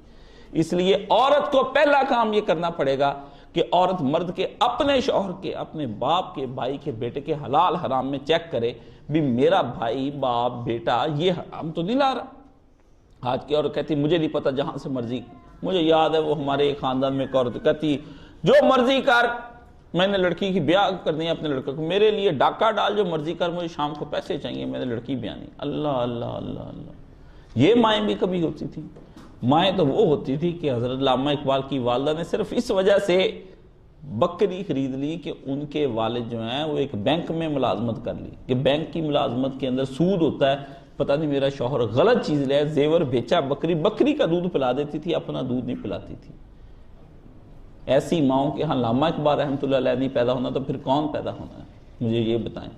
اس لیے عورت کو پہلا کام یہ کرنا پڑے گا کہ عورت مرد کے، اپنے شوہر کے، اپنے باپ کے، بھائی کے، بیٹے کے حلال حرام میں چیک کرے بھی میرا بھائی، باپ، بیٹا یہ حرام تو نہیں لا رہا۔ آج کی عورت کہتی مجھے نہیں پتا، جہاں سے مرضی، مجھے یاد ہے وہ ہمارے ایک خاندان میں ایک عورت کہتی جو مرضی کر، میں نے لڑکی کی بیاہ کرنی ہے اپنے لڑکے کو، میرے لیے ڈاکہ ڈال، جو مرضی کر، مجھے شام کو پیسے چاہیے، میں نے لڑکی بیاہ نہیں۔ اللہ اللہ اللہ اللہ، یہ مائیں بھی کبھی ہوتی تھی۔ مائیں تو وہ ہوتی تھی کہ حضرت علامہ اقبال کی والدہ نے صرف اس وجہ سے بکری خرید لی کہ ان کے والد جو ہیں وہ ایک بینک میں ملازمت کر لی، کہ بینک کی ملازمت کے اندر سود ہوتا ہے، پتہ نہیں میرا شوہر غلط چیز لے، زیور بیچا، بکری کا دودھ پلا دیتی تھی، اپنا دودھ نہیں پلاتی تھی۔ ایسی ماؤں کے ہاں علامہ اقبال رحمۃ اللہ علیہ نہیں پیدا ہونا تو پھر کون پیدا ہونا ہے، مجھے یہ بتائیں۔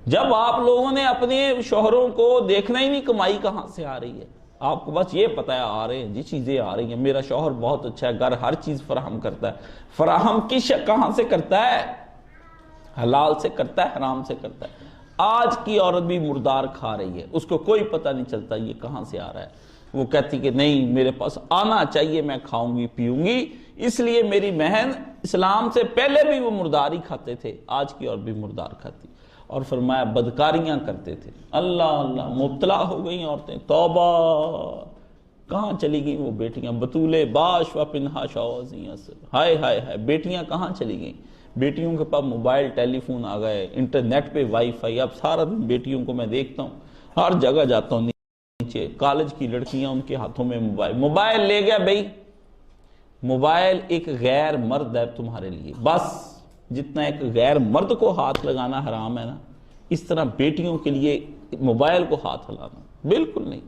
جب آپ لوگوں نے اپنے شوہروں کو دیکھنا ہی نہیں کمائی کہاں سے آ رہی ہے، آپ کو بس یہ پتا ہے آ رہے ہیں جی چیزیں آ رہی ہیں، میرا شوہر بہت اچھا ہے، گھر ہر چیز فراہم کرتا ہے، فراہم کی شک کہاں سے کرتا ہے، حلال سے کرتا ہے، حرام سے کرتا ہے۔ آج کی عورت بھی مردار کھا رہی ہے، اس کو کوئی پتہ نہیں چلتا یہ کہاں سے آ رہا ہے۔ وہ کہتی کہ نہیں میرے پاس آنا چاہیے، میں کھاؤں گی پیوں گی۔ اس لیے میری بہن، اسلام سے پہلے بھی وہ مردار ہی کھاتے تھے، آج کی عورت بھی مردار کھاتی۔ اور فرمایا بدکاریاں کرتے تھے۔ اللہ اللہ، مبتلا ہو گئی عورتیں، توبہ، کہاں چلی گئیں وہ بیٹیاں، بطولے باش و پنہا شوازیاں سے، ہائے ہائے ہائے، بیٹیاں کہاں چلی گئیں۔ بیٹیوں کے پاس موبائل ٹیلی فون آ گئے، انٹرنیٹ پہ وائی فائی، اب سارا دن بیٹیوں کو میں دیکھتا ہوں، ہر جگہ جاتا ہوں نیچے، کالج کی لڑکیاں ان کے ہاتھوں میں موبائل لے گیا بھائی۔ موبائل ایک غیر مرد ہے تمہارے لیے، بس جتنا ایک غیر مرد کو ہاتھ لگانا حرام ہے نا، اس طرح بیٹیوں کے لیے موبائل کو ہاتھ ہلانا بالکل نہیں۔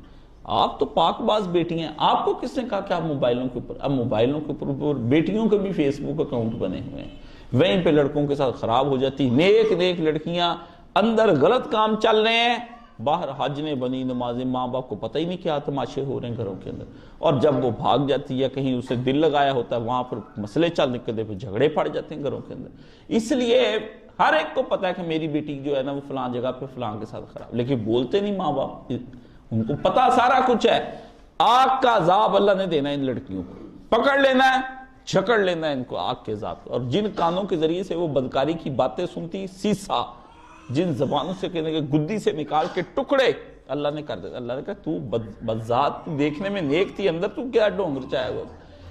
آپ تو پاک باز بیٹی ہیں، آپ کو کس نے کہا کہ آپ موبائلوں کے اوپر، اب موبائلوں کے اوپر بیٹیوں کے بھی فیس بک اکاؤنٹ بنے ہوئے ہیں، وہیں پہ لڑکوں کے ساتھ خراب ہو جاتی، نیک نیک لڑکیاں اندر غلط کام چل رہے ہیں، باہر حج نے بنی نمازیں، ماں باپ کو پتہ ہی نہیں کیا تماشے ہو رہے ہیں گھروں کے اندر، اور جب وہ بھاگ جاتی ہے یا کہیں اسے دل لگایا ہوتا ہے وہاں پر مسئلے چل نکلتے، پھر جھگڑے پڑ جاتے ہیں گھروں کے اندر۔ اس لیے ہر ایک کو پتا ہے کہ میری بیٹی جو ہے نا وہ فلان جگہ پہ فلان کے ساتھ خراب، لیکن بولتے نہیں ماں باپ، ان کو پتا سارا کچھ ہے۔ آگ کا عذاب اللہ نے دینا ہے ان لڑکیوں کو، پکڑ لینا ہے، جھکڑ لینا ہے ان کو آگ کے عذاب، اور جن کانوں کے ذریعے سے وہ بدکاری کی باتیں سنتی، سیسا جن زبانوں سے کہنے کے گدی سے نکال کے ٹکڑے اللہ نے کر دیا۔ اللہ نے کہا تو بذات دیکھنے میں نیک تھی، اندر تو کیا ڈونگر چاہے گا۔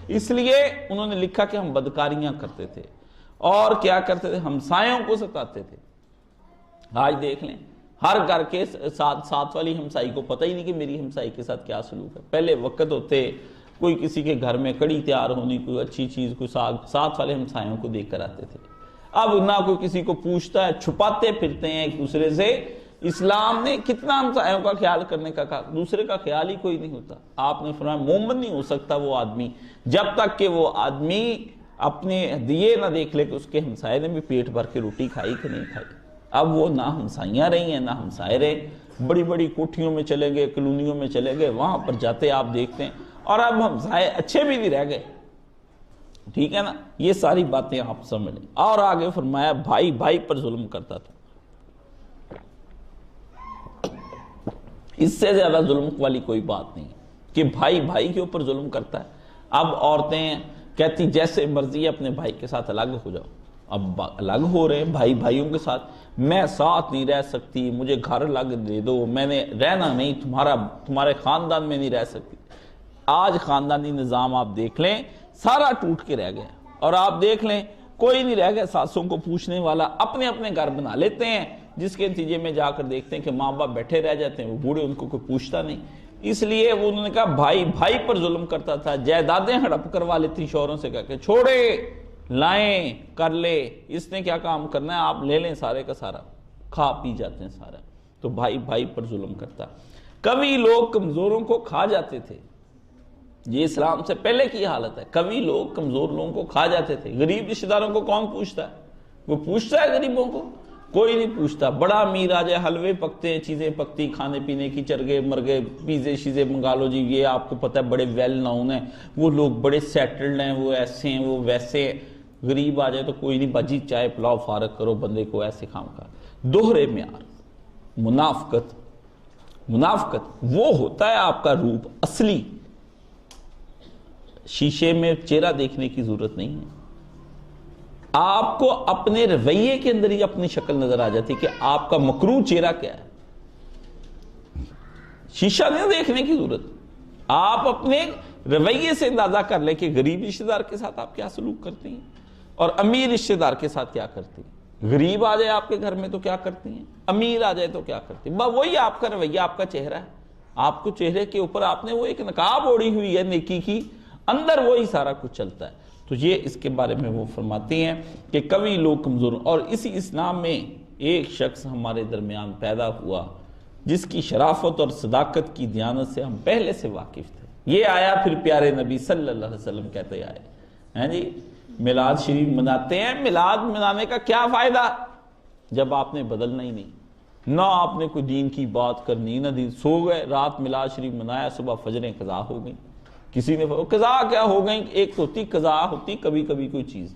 اس لیے انہوں نے لکھا کہ ہم بدکاریاں کرتے تھے، اور کیا کرتے تھے، ہمسایوں کو ستاتے تھے۔ آج دیکھ لیں ہر گھر کے ساتھ والی ہمسائی کو پتہ ہی نہیں کہ میری ہمسائی کے ساتھ کیا سلوک ہے۔ پہلے وقت ہوتے کوئی کسی کے گھر میں کڑی تیار ہونی، کوئی اچھی چیز، کوئی ساگ، ساتھ والے ہمسایوں کو دیکھ کر آتے تھے۔ اب نہ کوئی کسی کو پوچھتا ہے، چھپاتے پھرتے ہیں ایک دوسرے سے۔ اسلام نے کتنا ہمسایوں کا خیال کرنے کا کہا، دوسرے کا خیال ہی کوئی نہیں ہوتا۔ آپ نے فرمایا مومن نہیں ہو سکتا وہ آدمی جب تک کہ وہ آدمی اپنے دیے نہ دیکھ لے کہ اس کے ہمسائے نے بھی پیٹ بھر کے روٹی کھائی کہ نہیں کھائی۔ اب وہ نہ ہمسائیاں رہی ہیں نہ ہمسائے رہے، بڑی بڑی کوٹھیوں میں چلیں گے، کالونیوں میں چلیں گے، وہاں پر جاتے آپ دیکھتے ہیں، اور اب ہم اچھے بھی نہیں رہ گئے، ٹھیک ہے نا؟ یہ ساری باتیں آپ سمجھ لیں۔ اور آگے فرمایا بھائی بھائی پر ظلم کرتا تھا، اس سے زیادہ ظلم والی کوئی بات نہیں کہ بھائی بھائی کے اوپر ظلم کرتا ہے۔ اب عورتیں کہتی جیسے مرضی اپنے بھائی کے ساتھ الگ ہو جاؤ، اب الگ ہو رہے ہیں بھائی بھائیوں کے ساتھ، میں ساتھ نہیں رہ سکتی، مجھے گھر الگ دے دو، میں نے رہنا نہیں، تمہارے خاندان میں نہیں رہ سکتی۔ آج خاندانی نظام آپ دیکھ لیں سارا ٹوٹ کے رہ گیا، اور آپ دیکھ لیں کوئی نہیں رہ گیا ساسوں کو پوچھنے والا، اپنے اپنے گھر بنا لیتے ہیں، جس کے نتیجے میں جا کر دیکھتے ہیں کہ ماں باپ بیٹھے رہ جاتے ہیں، وہ بوڑھے، ان کو کوئی پوچھتا نہیں۔ اس لیے انہوں نے کہا بھائی بھائی پر ظلم کرتا تھا، جائیدادیں ہڑپ کروا لیتی شوہروں سے، کہا کہ چھوڑے لائیں کر لے، اس نے کیا کام کرنا ہے، آپ لے لیں سارے کا سارا، کھا پی جاتے ہیں سارا۔ تو بھائی بھائی پر ظلم کرتا۔ کبھی لوگ کمزوروں کو کھا جاتے تھے، یہ اسلام سے پہلے کی حالت ہے، کبھی لوگ کمزور لوگوں کو کھا جاتے تھے۔ غریب رشتہ داروں کو کون پوچھتا ہے؟ وہ پوچھتا ہے غریبوں کو؟ کوئی نہیں پوچھتا۔ بڑا امیر آ جائے، حلوے پکتے ہیں، چیزیں پکتی، کھانے پینے کی، چرگے مرگے، پیزے شیزے منگا لو جی، یہ آپ کو پتہ ہے بڑے ویل ناؤن ہیں، وہ لوگ بڑے سیٹلڈ ہیں، وہ ایسے ہیں، وہ ویسے ہیں۔ غریب آ جائے تو کوئی نہیں، باجی چائے پلاؤ، فارغ کرو بندے کو، ایسے کام کا دوہرے معیار۔ منافقت وہ ہوتا ہے آپ کا روپ اصلی، شیشے میں چہرہ دیکھنے کی ضرورت نہیں ہے، آپ کو اپنے رویے کے اندر ہی اپنی شکل نظر آ جاتی کہ آپ کا مکروہ چہرہ کیا ہے۔ شیشہ نہیں دیکھنے کی ضرورت، آپ اپنے رویے سے اندازہ کر لیں کہ غریب رشتہ دار کے ساتھ آپ کیا سلوک کرتے ہیں اور امیر رشتہ دار کے ساتھ کیا کرتے ہیں۔ غریب آ جائے آپ کے گھر میں تو کیا کرتی ہیں، امیر آ جائے تو کیا کرتی ہیں، وہی آپ کا رویہ، آپ کا چہرہ ہے۔ آپ کو چہرے کے اوپر آپ نے وہ ایک نقاب اوڑھی ہوئی ہے نیکی کی، اندر وہی سارا کچھ چلتا ہے۔ تو یہ اس کے بارے میں وہ فرماتے ہیں کہ کبھی لوگ کمزور، اور اسی اسلام میں ایک شخص ہمارے درمیان پیدا ہوا جس کی شرافت اور صداقت کی دیانت سے ہم پہلے سے واقف تھے۔ یہ آیا پھر پیارے نبی صلی اللہ علیہ وسلم کہتے آئے ہیں جی میلاد شریف مناتے ہیں، میلاد منانے کا کیا فائدہ جب آپ نے بدلنا ہی نہیں، نہ آپ نے کوئی دین کی بات کرنی، نہ دین، سو گئے رات میلاد شریف منایا، صبح فجریں قضا ہو گئیں، کسی نے قضا کیا ہو گئی، ایک تو ہوتی قضا ہوتی کبھی کبھی کوئی چیز،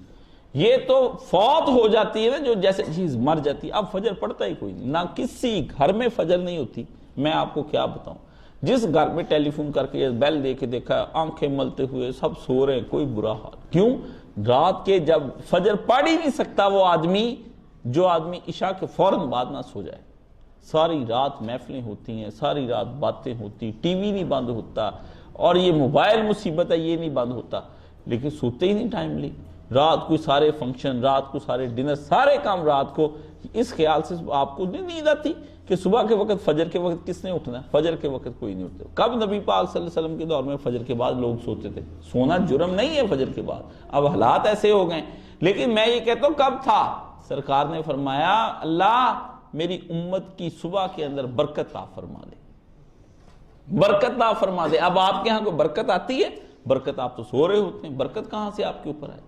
یہ تو فوت ہو جاتی ہے نا، جو جیسے چیز مر جاتی ہے۔ اب فجر پڑتا ہی کوئی نہیں، نہ کسی گھر میں فجر نہیں ہوتی۔ میں آپ کو کیا بتاؤں، جس گھر میں ٹیلی فون کر کے بیل دے کے دیکھا، آنکھیں ملتے ہوئے سب سو رہے ہیں، کوئی برا حال کیوں؟ رات کے جب فجر پڑھ ہی نہیں سکتا وہ آدمی، جو آدمی عشاء کے فوراً بعد نہ سو جائے، ساری رات محفلیں ہوتی ہیں، ساری رات باتیں ہوتی، ٹی وی نہیں بند ہوتا، اور یہ موبائل مصیبت ہے، یہ نہیں بند ہوتا، لیکن سوتے ہی نہیں ٹائملی، رات کو سارے فنکشن، رات کو سارے ڈنر، سارے کام رات کو، اس خیال سے آپ کو نہیں نیند آتی کہ صبح کے وقت فجر کے وقت کس نے اٹھنا ہے؟ فجر کے وقت کوئی نہیں اٹھتا۔ کب نبی پاک صلی اللہ علیہ وسلم کے دور میں فجر کے بعد لوگ سوتے تھے؟ سونا جرم نہیں ہے فجر کے بعد، اب حالات ایسے ہو گئے، لیکن میں یہ کہتا ہوں کب تھا؟ سرکار نے فرمایا اللہ میری امت کی صبح کے اندر برکت عطا فرما دے، برکت عطا فرما دے۔ اب آپ کے ہاں کوئی برکت آتی ہے؟ برکت آپ تو سو رہے ہوتے ہیں، برکت کہاں سے آپ کے اوپر آئے؟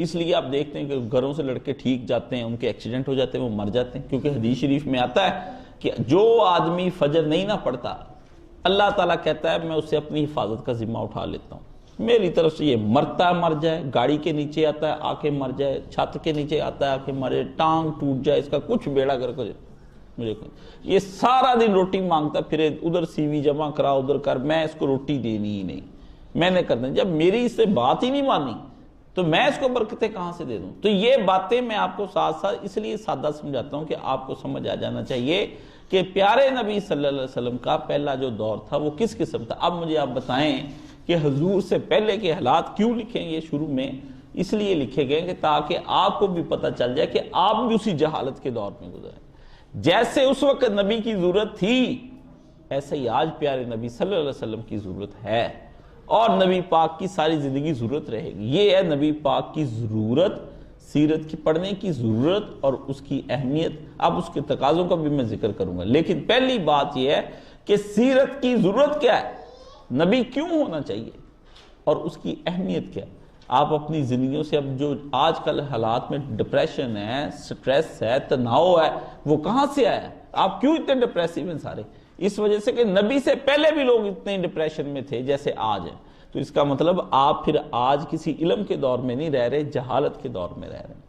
اس لیے آپ دیکھتے ہیں کہ گھروں سے لڑکے ٹھیک جاتے ہیں، ان کے ایکسیڈنٹ ہو جاتے ہیں، وہ مر جاتے ہیں، کیونکہ حدیث شریف میں آتا ہے کہ جو آدمی فجر نہیں نہ پڑتا، اللہ تعالیٰ کہتا ہے میں اسے اپنی حفاظت کا ذمہ اٹھا لیتا ہوں، میری طرف سے یہ مرتا ہے مر جائے، گاڑی کے نیچے آتا ہے آ کے مر جائے، چھت کے نیچے آتا ہے آ کے مرے، ٹانگ ٹوٹ جائے، اس کا کچھ بیڑا کر کے مجھے یہ سارا دن روٹی مانگتا پھرے، ادھر سی وی جمع کرا، ادھر کر، میں اس کو روٹی دینی ہی نہیں، میں نے کرنا، جب میری اس سے بات ہی نہیں مانی تو میں اس کو برکتیں کہاں سے دے دوں؟ تو یہ باتیں میں آپ کو ساتھ ساتھ اس لیے سادہ سمجھاتا ہوں کہ آپ کو سمجھ آ جانا چاہیے کہ پیارے نبی صلی اللہ علیہ وسلم کا پہلا جو دور تھا وہ کس قسم تھا۔ اب مجھے آپ بتائیں کہ حضور سے پہلے کے حالات کیوں لکھیں گے شروع میں؟ اس لیے لکھے گئے کہ تاکہ آپ کو بھی پتہ چل جائے کہ آپ بھی اسی جہالت کے دور میں گزرے، جیسے اس وقت نبی کی ضرورت تھی ایسے ہی آج پیارے نبی صلی اللہ علیہ وسلم کی ضرورت ہے، اور نبی پاک کی ساری زندگی ضرورت رہے گی۔ یہ ہے نبی پاک کی ضرورت، سیرت کی پڑھنے کی ضرورت اور اس کی اہمیت۔ اب اس کے تقاضوں کا بھی میں ذکر کروں گا، لیکن پہلی بات یہ ہے کہ سیرت کی ضرورت کیا ہے، نبی کیوں ہونا چاہیے اور اس کی اہمیت کیا ہے۔ آپ اپنی زندگیوں سے اب جو آج کل حالات میں ڈپریشن ہے، سٹریس ہے، تناؤ ہے، وہ کہاں سے آیا؟ آپ کیوں اتنے ڈپریسیو ہیں سارے؟ اس وجہ سے کہ نبی سے پہلے بھی لوگ اتنے ڈپریشن میں تھے جیسے آج ہیں. تو اس کا مطلب آپ پھر آج کسی علم کے دور میں نہیں رہ رہے، جہالت کے دور میں رہ رہے ہیں.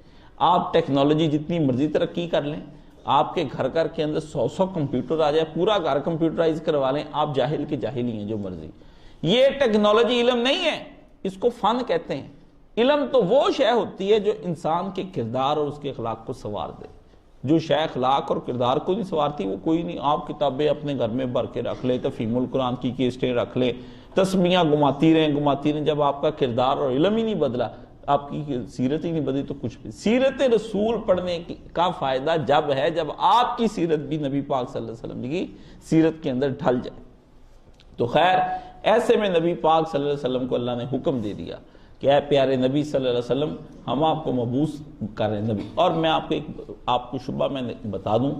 آپ ٹیکنالوجی جتنی مرضی ترقی کر لیں، آپ کے گھر کے اندر 100 کمپیوٹر آ جائے، پورا گھر کمپیوٹرائز کروا لیں، آپ جاہل کے جاہل ہی ہیں جو مرضی. یہ ٹیکنالوجی علم نہیں ہے، اس کو فن کہتے ہیں. علم تو وہ شے ہوتی ہے جو انسان کے کردار اور اس کے اخلاق کو سنوار دے. جو شے اخلاق اور کردار کو نہیں سنوارتی وہ کوئی نہیں. آپ کتابیں اپنے گھر میں بھر کے رکھ لیں، تفہیم القرآن کی کیسٹیں رکھ لیں، تسمیہ گھماتی رہیں، جب آپ کا کردار اور علم ہی نہیں بدلا، آپ کی سیرت ہی نہیں بدلی، تو کچھ بھی. سیرت رسول پڑھنے کا فائدہ جب ہے جب آپ کی سیرت بھی نبی پاک صلی اللہ علیہ وسلم کی سیرت کے اندر ڈھل جائے. تو خیر ایسے میں نبی پاک صلی اللہ علیہ وسلم کو اللہ نے حکم دے دیا کہ اے پیارے نبی صلی اللہ علیہ وسلم، ہم آپ کو مبعوث کر رہے ہیں نبی. اور میں آپ کو شبہ میں بتا دوں،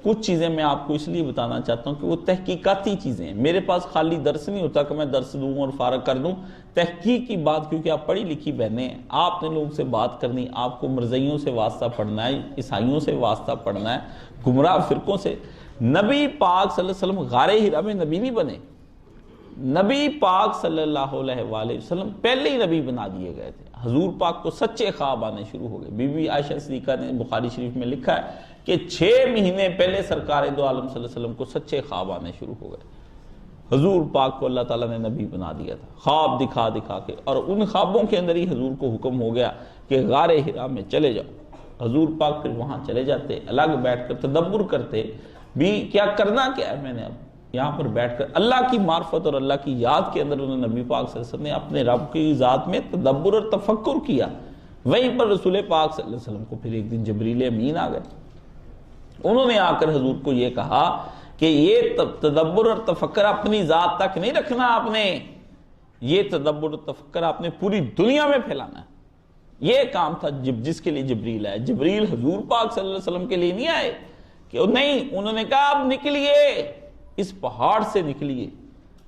کچھ چیزیں میں آپ کو اس لیے بتانا چاہتا ہوں کہ وہ تحقیقاتی چیزیں ہیں. میرے پاس خالی درس نہیں ہوتا کہ میں درس دوں اور فارغ کر دوں. تحقیق کی بات، کیونکہ آپ پڑھی لکھی بہنیں ہیں، آپ نے لوگوں سے بات کرنی، آپ کو مرزائیوں سے واسطہ پڑھنا ہے، عیسائیوں سے واسطہ پڑھنا ہے، گمراہ فرقوں سے. نبی پاک صلی اللہ علیہ وسلم غار حرا میں نبی نہیں بنے. نبی پاک صلی اللہ علیہ وآلہ وسلم پہلے ہی نبی بنا دیے گئے تھے. حضور پاک کو سچے خواب آنے شروع ہو گئے. بی بی عائشہ صدیقہ نے بخاری شریف میں لکھا ہے کہ 6 مہینے پہلے سرکار دو عالم صلی اللہ علیہ وسلم کو سچے خواب آنے شروع ہو گئے. حضور پاک کو اللہ تعالیٰ نے نبی بنا دیا تھا خواب دکھا دکھا کے، اور ان خوابوں کے اندر ہی حضور کو حکم ہو گیا کہ غار حرا میں چلے جاؤ. حضور پاک پھر وہاں چلے جاتے، الگ بیٹھ کر تدبر کرتے بھی کیا کرنا کیا ہے. میں نے اب یہاں پر بیٹھ کر اللہ کی معرفت اور اللہ کی یاد کے اندر انہوں نے نبی پاک صلی اللہ علیہ وسلم نے اپنے رب کی ذات میں تدبر اور تفکر کیا. وہیں پر رسول پاک صلی اللہ علیہ وسلم کو پھر ایک دن جبریل امین آ گئے. انہوں نے آ کر حضور کو یہ کہا کہ یہ تدبر اور تفکر اپنی ذات تک نہیں رکھنا، آپ نے یہ تدبر اور تفکر آپ نے پوری دنیا میں پھیلانا ہے. یہ کام تھا جس کے لیے جبریل آئے. جبریل حضور پاک صلی اللہ علیہ وسلم کے لیے نہیں آئے کہ نہیں، انہوں نے کہا آپ نکلیے، اس پہاڑ سے نکلیے،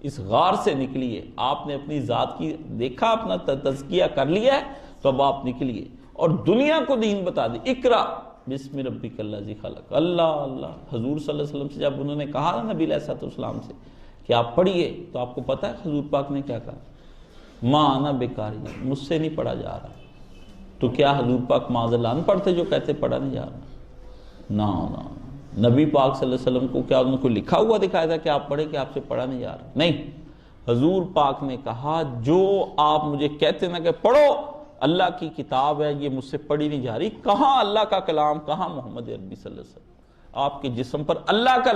اس غار سے نکلیے. آپ نے اپنی ذات کی دیکھا، اپنا تزکیہ کر لیا ہے، تو اب آپ نکلیے اور دنیا کو دین بتا دی. اقرا بسم ربک الذی خلق. اللہ اللہ. حضور صلی اللہ علیہ وسلم سے جب انہوں نے کہا نا نبی علیہ السلام سے کہ آپ پڑھیے، تو آپ کو پتہ ہے حضور پاک نے کیا کہا؟ ما انا بقاری، مجھ سے نہیں پڑھا جا رہا. تو کیا حضور پاک معاذ اللہ ان پڑھتے جو کہتے پڑھا نہیں جا رہا؟ نا. نبی پاک صلی اللہ علیہ وسلم کو کیا انہوں کو لکھا ہوا دکھایا تھا کہ آپ پڑھیں کہ آپ سے پڑھا نہیں جا رہا؟ نہیں. حضور پاک نے کہا جو آپ مجھے کہتے نا کہ پڑھو، اللہ کی کتاب ہے، یہ مجھ سے پڑھی نہیں جا رہی. کہاں اللہ کا کلام، کہاں محمد عربی صلی اللہ علیہ وسلم. آپ کے جسم پر اللہ کا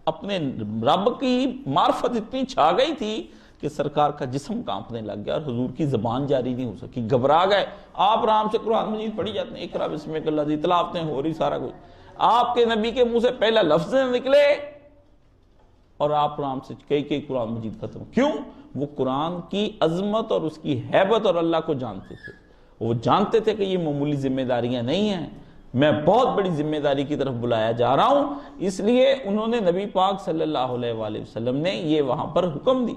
اپنے رب کی معرفت اتنی چھا گئی تھی کہ سرکار کا جسم کانپنے لگ گیا اور حضور کی زبان جاری نہیں ہو سکی. گھبرا گئے. آپ آرام سے قرآن مجید پڑھی جاتے ہیں، اقرا بسمک الذی، تلاوتیں ہو رہی، سارا کچھ. آپ کے نبی کے منہ سے پہلا لفظ نکلے اور آپ آرام سے کئی قرآن مجید ختم. کیوں؟ وہ قرآن کی عظمت اور اس کی ہیبت اور اللہ کو جانتے تھے. وہ جانتے تھے کہ یہ معمولی ذمہ داریاں نہیں ہیں، میں بہت بڑی ذمہ داری کی طرف بلایا جا رہا ہوں. اس لیے انہوں نے نبی پاک صلی اللہ علیہ وآلہ وسلم نے یہ وہاں پر حکم دی.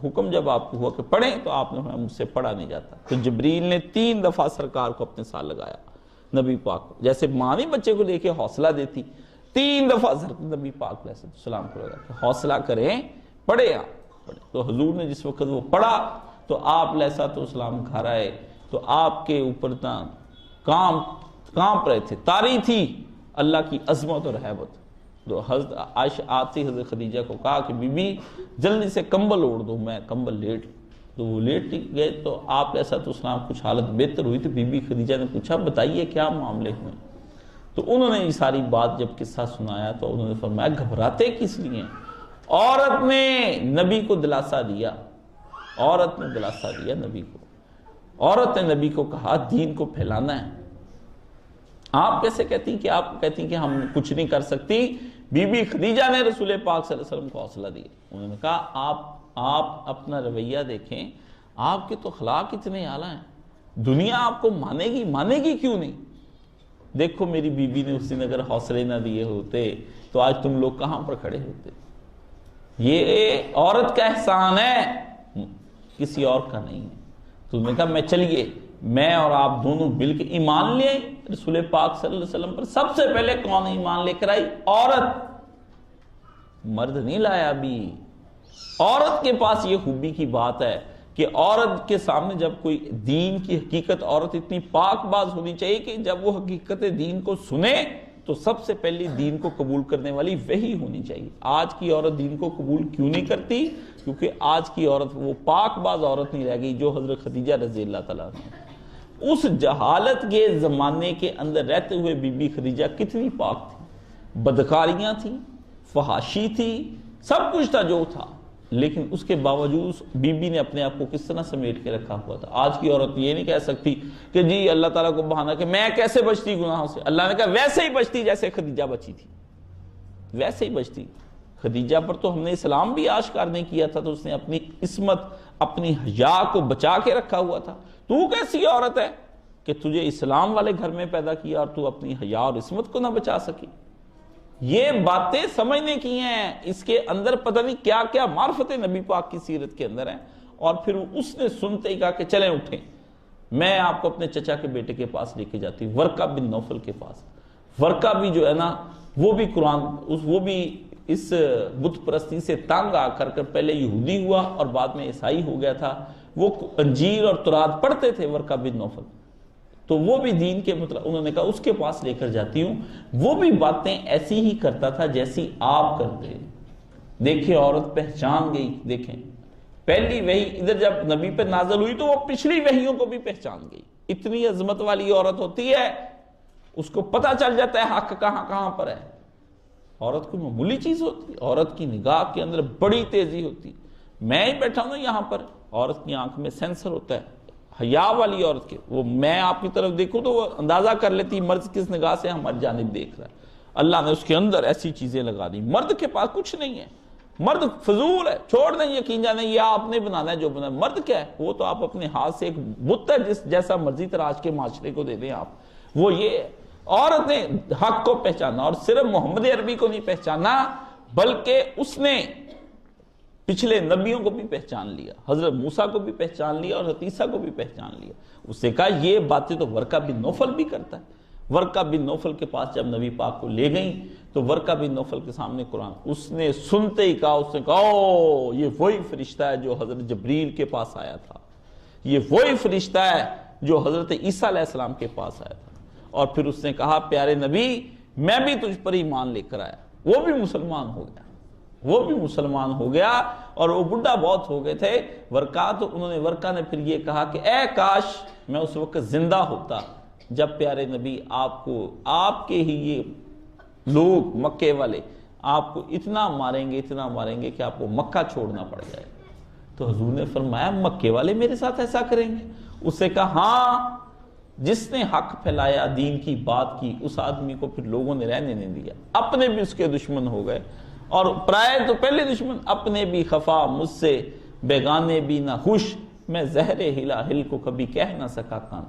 حکم جب آپ کو ہوا کہ پڑھیں، تو آپ نے مجھ سے پڑھا نہیں جاتا. تو جبریل نے 3 دفعہ سرکار کو اپنے ساتھ لگایا. نبی پاک کو جیسے ماں نہیں بچے کو لے کے حوصلہ دیتی، 3 دفعہ نبی پاک علیہ السلام کو لگا کہ حوصلہ کریں، پڑھے آپ. تو حضور نے جس وقت وہ پڑھا تو آپ علیہ السلام گھر آئے تو آپ کے اوپر کانپ رہے تھے، طاری تھی اللہ کی عظمت اور ہیبت. تو حضرت عائشہ آتی حضرت خدیجہ کو کہا کہ بی بی جلدی سے کمبل اوڑھ دو، میں کمبل لیٹ. تو وہ لیٹ گئے تو آپ علیہ السلام کچھ حالت بہتر ہوئی تو بی بی خدیجہ نے پوچھا بتائیے کیا معاملے ہوئے. تو انہوں نے یہ ساری بات جب قصہ سنایا تو انہوں نے فرمایا گھبراتے کس لیے؟ عورت نے نبی کو دلاسا دیا، عورت نے دلاسا دیا نبی کو. عورت نے نبی کو کہا دین کو پھیلانا ہے. آپ کیسے کہتی ہیں کہ آپ کہتی ہیں کہ ہم کچھ نہیں کر سکتی؟ بی بی خدیجہ نے رسول پاک صلی اللہ علیہ وسلم کو حوصلہ دیا. انہوں نے کہا آپ اپنا رویہ دیکھیں، آپ کے تو اخلاق اتنے اعلیٰ ہیں، دنیا آپ کو مانے گی کیوں نہیں؟ دیکھو میری بیوی نے اس دن اگر حوصلے نہ دیے ہوتے تو آج تم لوگ کہاں پر کھڑے ہوتے. یہ عورت کا احسان ہے، کسی اور کا نہیں ہے. تو انہوں نے کہا میں چلیے میں اور آپ دونوں مل کے ایمان لے آئیں رسول پاک صلی اللہ علیہ وسلم پر. سب سے پہلے کون ایمان لے کر آئی؟ عورت. مرد نہیں لایا ابھی۔ عورت کے پاس یہ خوبی کی بات ہے کہ عورت کے سامنے جب کوئی دین کی حقیقت، عورت اتنی پاک باز ہونی چاہیے کہ جب وہ حقیقت دین کو سنے تو سب سے پہلی دین کو قبول کرنے والی وہی ہونی چاہیے۔ آج کی عورت دین کو قبول کیوں نہیں کرتی؟ کیونکہ آج کی عورت وہ پاک باز عورت نہیں رہ گئی جو حضرت خدیجہ رضی اللہ تعالیٰ عنہ۔ اس جہالت کے زمانے کے اندر رہتے ہوئے بی بی خدیجہ کتنی پاک تھی، بدکاریاں تھیں، فحاشی تھی، سب کچھ تھا جو تھا، لیکن اس کے باوجود بی بی نے اپنے آپ کو کس طرح سمیٹ کے رکھا ہوا تھا۔ آج کی عورت یہ نہیں کہہ سکتی کہ جی اللہ تعالیٰ کو بہانا کہ میں کیسے بچتی گناہوں سے۔ اللہ نے کہا ویسے ہی بچتی جیسے خدیجہ بچی تھی، ویسے ہی بچتی۔ خدیجہ پر تو ہم نے اسلام بھی آشکار نہیں کیا تھا، تو اس نے اپنی عصمت، اپنی حیا کو بچا کے رکھا ہوا تھا۔ تو کیسی عورت ہے کہ تجھے اسلام والے گھر میں پیدا کیا اور تو اپنی حیا اور عصمت کو نہ بچا سکی؟ یہ باتیں سمجھنے کی ہیں، اس کے اندر پتہ نہیں کیا کیا معرفت نبی پاک کی سیرت کے اندر ہیں۔ اور پھر اس نے سنتے ہی کہا کہ چلیں اٹھیں، میں آپ کو اپنے چچا کے بیٹے کے پاس لے کے جاتی ہوں، ورقہ بن نوفل کے پاس۔ ورقہ بھی جو ہے نا وہ بھی قرآن، وہ بھی اس بت پرستی سے تنگ آ کر پہلے یہودی ہوا اور بعد میں عیسائی ہو گیا تھا۔ وہ انجیل اور تورات پڑھتے تھے ورقہ بن نوفل، تو وہ بھی دین کے مطلب انہوں نے کہا اس کے پاس لے کر جاتی ہوں، وہ بھی باتیں ایسی ہی کرتا تھا جیسی آپ کرتے۔ دیکھیں عورت پہچان گئی، دیکھیں پہلی وحی ادھر جب نبی پہ نازل ہوئی تو وہ پچھلی وحیوں کو بھی پہچان گئی۔ اتنی عظمت والی عورت ہوتی ہے، اس کو پتہ چل جاتا ہے حق کہاں کہاں پر ہے۔ عورت کوئی معمولی چیز ہوتی ہے، عورت کی نگاہ کے اندر بڑی تیزی ہوتی۔ میں ہی بیٹھا ہوں یہاں پر، عورت کی آنکھ میں سینسر ہوتا ہے، حیا والی عورت کے، وہ میں آپ کی طرف دیکھوں تو وہ اندازہ کر لیتی مرد کس نگاہ سے ہماری جانب دیکھ رہا ہے۔ اللہ نے اس کے اندر ایسی چیزیں لگا دی۔ مرد کے پاس کچھ نہیں ہے، مرد فضول ہے، چھوڑ دیں یقین جانے یہ آپ نے بنانا ہے جو بنا ہے۔ مرد کیا ہے؟ وہ تو آپ اپنے ہاتھ سے ایک بت ہے جس جیسا مرضی طرح آج کے معاشرے کو دے دیں آپ، وہ یہ ہے۔ عورت نے حق کو پہچانا، اور صرف محمد عربی کو نہیں پہچانا بلکہ اس نے پچھلے نبیوں کو بھی پہچان لیا، حضرت موسیٰ کو بھی پہچان لیا اور حضرت عیسیٰ کو بھی پہچان لیا۔ اس نے کہا یہ باتیں تو ورقہ بن نوفل بھی کرتا ہے۔ ورقہ بن نوفل کے پاس جب نبی پاک کو لے گئیں تو ورقہ بن نوفل کے سامنے قرآن، اس نے سنتے ہی کہا، اس نے کہا او یہ وہی فرشتہ ہے جو حضرت جبریل کے پاس آیا تھا، یہ وہی فرشتہ ہے جو حضرت عیسیٰ علیہ السلام کے پاس آیا تھا۔ اور پھر اس نے کہا پیارے نبی میں بھی تجھ پر ایمان لے کر آیا۔ وہ بھی مسلمان ہو گیا، وہ بھی مسلمان ہو گیا، اور وہ بڈھا بہت ہو گئے تھے ورقہ، تو ورقہ نے پھر یہ کہا کہ اے کاش میں اس وقت زندہ ہوتا جب پیارے نبی آپ کو، آپ کے ہی یہ لوگ مکے والے آپ کو اتنا ماریں گے کہ آپ کو مکہ چھوڑنا پڑ جائے۔ تو حضور نے فرمایا مکے والے میرے ساتھ ایسا کریں گے؟ اس سے کہا ہاں، جس نے حق پھیلایا، دین کی بات کی، اس آدمی کو پھر لوگوں نے رہنے نہیں دیا، اپنے بھی اس کے دشمن ہو گئے، اور پرائے تو پہلے دشمن، اپنے بھی خفا مجھ سے، بیگانے بھی نہ خوش، میں زہر ہلا ہل کو کبھی کہہ نہ سکا کان۔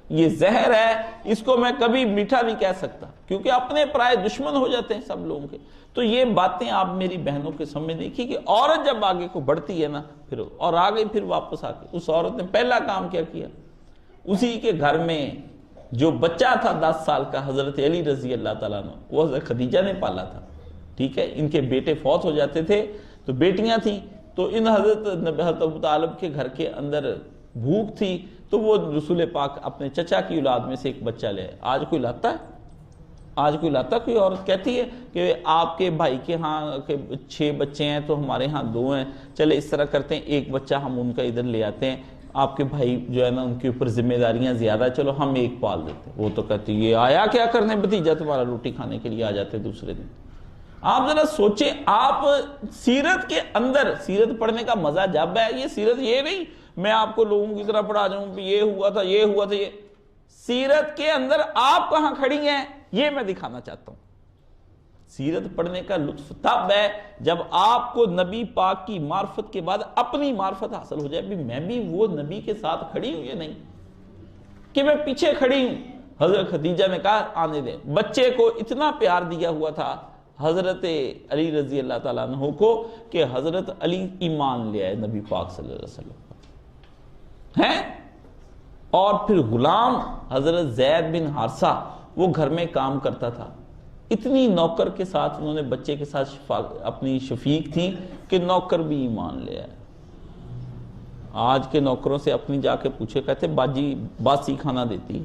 یہ زہر ہے، اس کو میں کبھی میٹھا نہیں کہہ سکتا، کیونکہ اپنے پرائے دشمن ہو جاتے ہیں سب لوگوں کے۔ تو یہ باتیں آپ میری بہنوں کے سامنے دیکھیے کہ عورت جب آگے کو بڑھتی ہے نا پھر اور آگے پھر واپس آ کے اس عورت نے پہلا کام کیا کیا، اسی کے گھر میں جو بچہ تھا 10 سال کا حضرت علی رضی اللہ تعالیٰ عنہ، وہ حضرت خدیجہ نے پالا تھا، ٹھیک ہے۔ ان کے بیٹے فوت ہو جاتے تھے تو بیٹیاں تھیں، تو ان حضرت ابو طالب کے گھر کے اندر بھوک تھی تو وہ رسول پاک اپنے چچا کی اولاد میں سے ایک بچہ لے۔ آج کوئی لاتا ہے؟ آج کوئی لاتا؟ کوئی عورت کہتی ہے کہ آپ کے بھائی کے ہاں 6 بچے ہیں تو ہمارے ہاں 2 ہیں، چلے اس طرح کرتے ہیں ایک بچہ ہم ان کا ادھر لے آتے ہیں، آپ کے بھائی جو ہے نا ان کے اوپر ذمہ داریاں زیادہ، چلو ہم ایک پال دیتے ہیں۔ وہ تو کہتی یہ آیا کیا کرنے، بھتیجا تمہارا روٹی کھانے کے لیے آ جاتے دوسرے دن۔ آپ ذرا سوچیں، آپ سیرت کے اندر، سیرت پڑھنے کا مزہ جب ہے، یہ سیرت یہ نہیں میں آپ کو لوگوں کی طرح پڑھا جاؤں کہ یہ ہوا تھا یہ ہوا تھا، یہ سیرت کے اندر آپ کہاں کھڑی ہیں یہ میں دکھانا چاہتا ہوں۔ سیرت پڑھنے کا لطف تب ہے جب آپ کو نبی پاک کی معرفت کے بعد اپنی معرفت حاصل ہو جائے، بھی میں بھی وہ نبی کے ساتھ کھڑی ہوں یا نہیں، کہ میں پیچھے کھڑی ہوں۔ حضرت خدیجہ نے کہا آنے دیں، بچے کو اتنا پیار دیا ہوا تھا حضرت علی رضی اللہ تعالیٰ عنہ کو کہ حضرت علی ایمان لے آئے نبی پاک صلی اللہ علیہ وسلم ہیں۔ اور پھر غلام حضرت زید بن حارثہ وہ گھر میں کام کرتا تھا، اتنی نوکر کے ساتھ انہوں نے بچے کے ساتھ اپنی شفیق تھیں کہ نوکر بھی ایمان لے آئے۔ آج کے نوکروں سے اپنی جا کے پوچھے، کہتے باجی باسی کھانا دیتی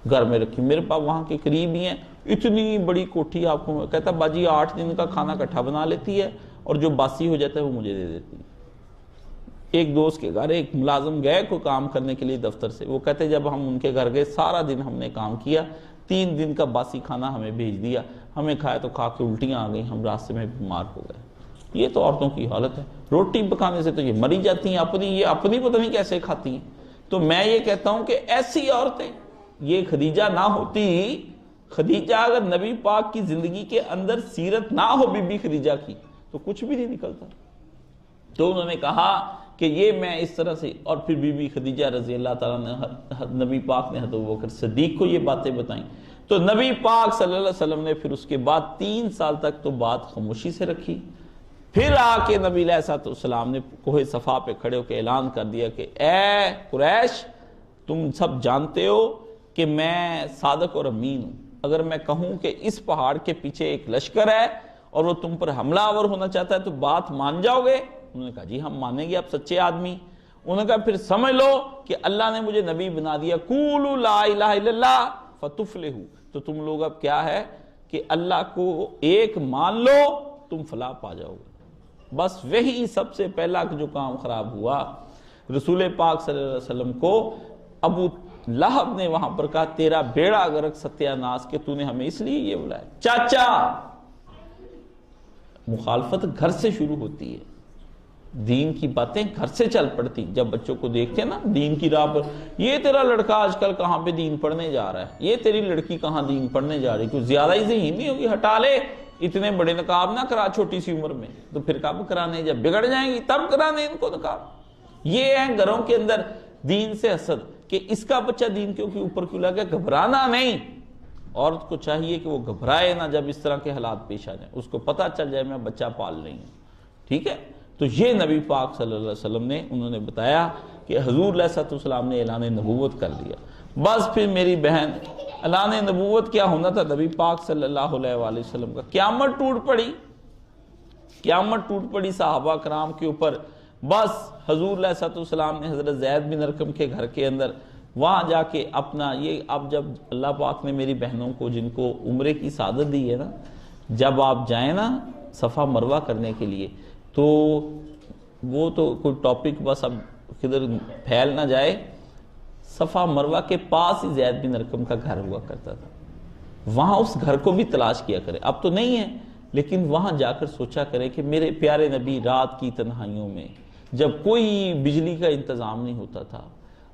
گھر میں رکھی، میرے پاس وہاں کے قریب ہی ہیں، اتنی بڑی کوٹھی آپ کو، کہتا باجی 8 دن کا کھانا اکٹھا بنا لیتی ہے اور جو باسی ہو جاتا ہے وہ مجھے دے دیتی۔ ایک دوست کے گھر ایک ملازم گئے کو کام کرنے کے لیے دفتر سے، وہ کہتے جب ہم ان کے گھر گئے سارا دن ہم نے کام کیا، 3 دن کا باسی کھانا ہمیں بھیج دیا، ہمیں کھایا تو کھا کے الٹیاں آ گئی، ہم راستے میں بیمار ہو گئے۔ یہ تو عورتوں کی حالت ہے، روٹی پکانے سے تو یہ مری جاتی ہیں، یہ اپنی پتہ نہیں کیسے کھاتی ہیں۔ تو میں یہ کہتا ہوں کہ ایسی عورتیں، یہ خدیجہ نہ ہوتی، خدیجہ اگر نبی پاک کی زندگی کے اندر سیرت نہ ہو بی بی خدیجہ کی تو کچھ بھی نہیں نکلتا۔ تو انہوں نے کہا کہ یہ میں اس طرح سے، اور پھر بی بی خدیجہ رضی اللہ تعالیٰ نے نبی پاک نے حضرت ابوبکر صدیق کو یہ باتیں بتائیں، تو نبی پاک صلی اللہ علیہ وسلم نے پھر اس کے بعد 3 سال تک تو بات خاموشی سے رکھی۔ پھر آ کے نبی علیہ السلام نے کوہ صفا پہ کھڑے ہو کے اعلان کر دیا کہ اے قریش، تم سب جانتے ہو کہ میں صادق اور امین ہوں، اگر میں کہوں کہ اس پہاڑ کے پیچھے ایک لشکر ہے اور وہ تم پر حملہ آور ہونا چاہتا ہے تو بات مان جاؤ گے؟ انہوں نے کہا جی ہم مانیں گے، آپ سچے آدمی۔ انہوں نے کہا پھر سمجھ لو کہ اللہ نے مجھے نبی بنا دیا، قولوا لا الہ الا اللہ فتفلحوا، تو تم لوگ اب کیا ہے کہ اللہ کو ایک مان لو تم فلاح پا جاؤ گے۔ بس وہی سب سے پہلا جو کام خراب ہوا، رسول پاک صلی اللہ علیہ وسلم کو ابو لہب نے وہاں پر کہا تیرا بیڑا غرق ستیہ ناس کہ تو نے ہمیں اس لیے یہ بلایا۔ چاچا، مخالفت گھر سے شروع ہوتی ہے، دین کی باتیں گھر سے چل پڑتی۔ جب بچوں کو دیکھتے ہیں نا دین کی راہ پر، یہ تیرا لڑکا آج کل کہاں پہ دین پڑھنے جا رہا ہے، یہ تیری لڑکی کہاں دین پڑھنے جا رہی، کوئی زیادہ ہی ذہین نہیں ہوگی، ہٹا لے، اتنے بڑے نقاب نہ کرا چھوٹی سی عمر میں، تو پھر کب کرانے، جب بگڑ جائیں گی تب کرانے ان کو نقاب۔ یہ ہے گھروں کے اندر دین سے حسد کہ اس کا بچہ دین کے اوپر کیوں لگا، گھبرانا نہیں۔ عورت کو چاہیے کہ وہ گھبرائے نہ جب اس طرح کے حالات پیش آ جائیں، اس کو پتہ چل جائے میں بچہ پال رہی ہوں، ٹھیک ہے۔ تو یہ نبی پاک صلی اللہ علیہ وسلم نے انہوں نے بتایا کہ حضور علیہ السلام نے اعلان نبوت کر دیا۔ بس پھر میری بہن، اعلان نبوت کیا ہونا تھا نبی پاک صلی اللہ علیہ وآلہ وسلم کا، قیامت ٹوٹ پڑی، قیامت ٹوٹ پڑی صحابہ کرام کے اوپر۔ بس حضور علیہ السلام نے حضرت زید بن ارقم کے گھر کے اندر وہاں جا کے اپنا یہ، اب جب اللہ پاک نے میری بہنوں کو جن کو عمرے کی سعادت دی ہے نا، جب آپ جائیں نا صفا مروہ کرنے کے لیے تو وہ تو کوئی ٹاپک بس اب کدھر پھیل نہ جائے، صفا مروہ کے پاس ہی زید بن ارقم کا گھر ہوا کرتا تھا، وہاں اس گھر کو بھی تلاش کیا کرے، اب تو نہیں ہے لیکن وہاں جا کر سوچا کرے کہ میرے پیارے نبی رات کی تنہائیوں میں جب کوئی بجلی کا انتظام نہیں ہوتا تھا،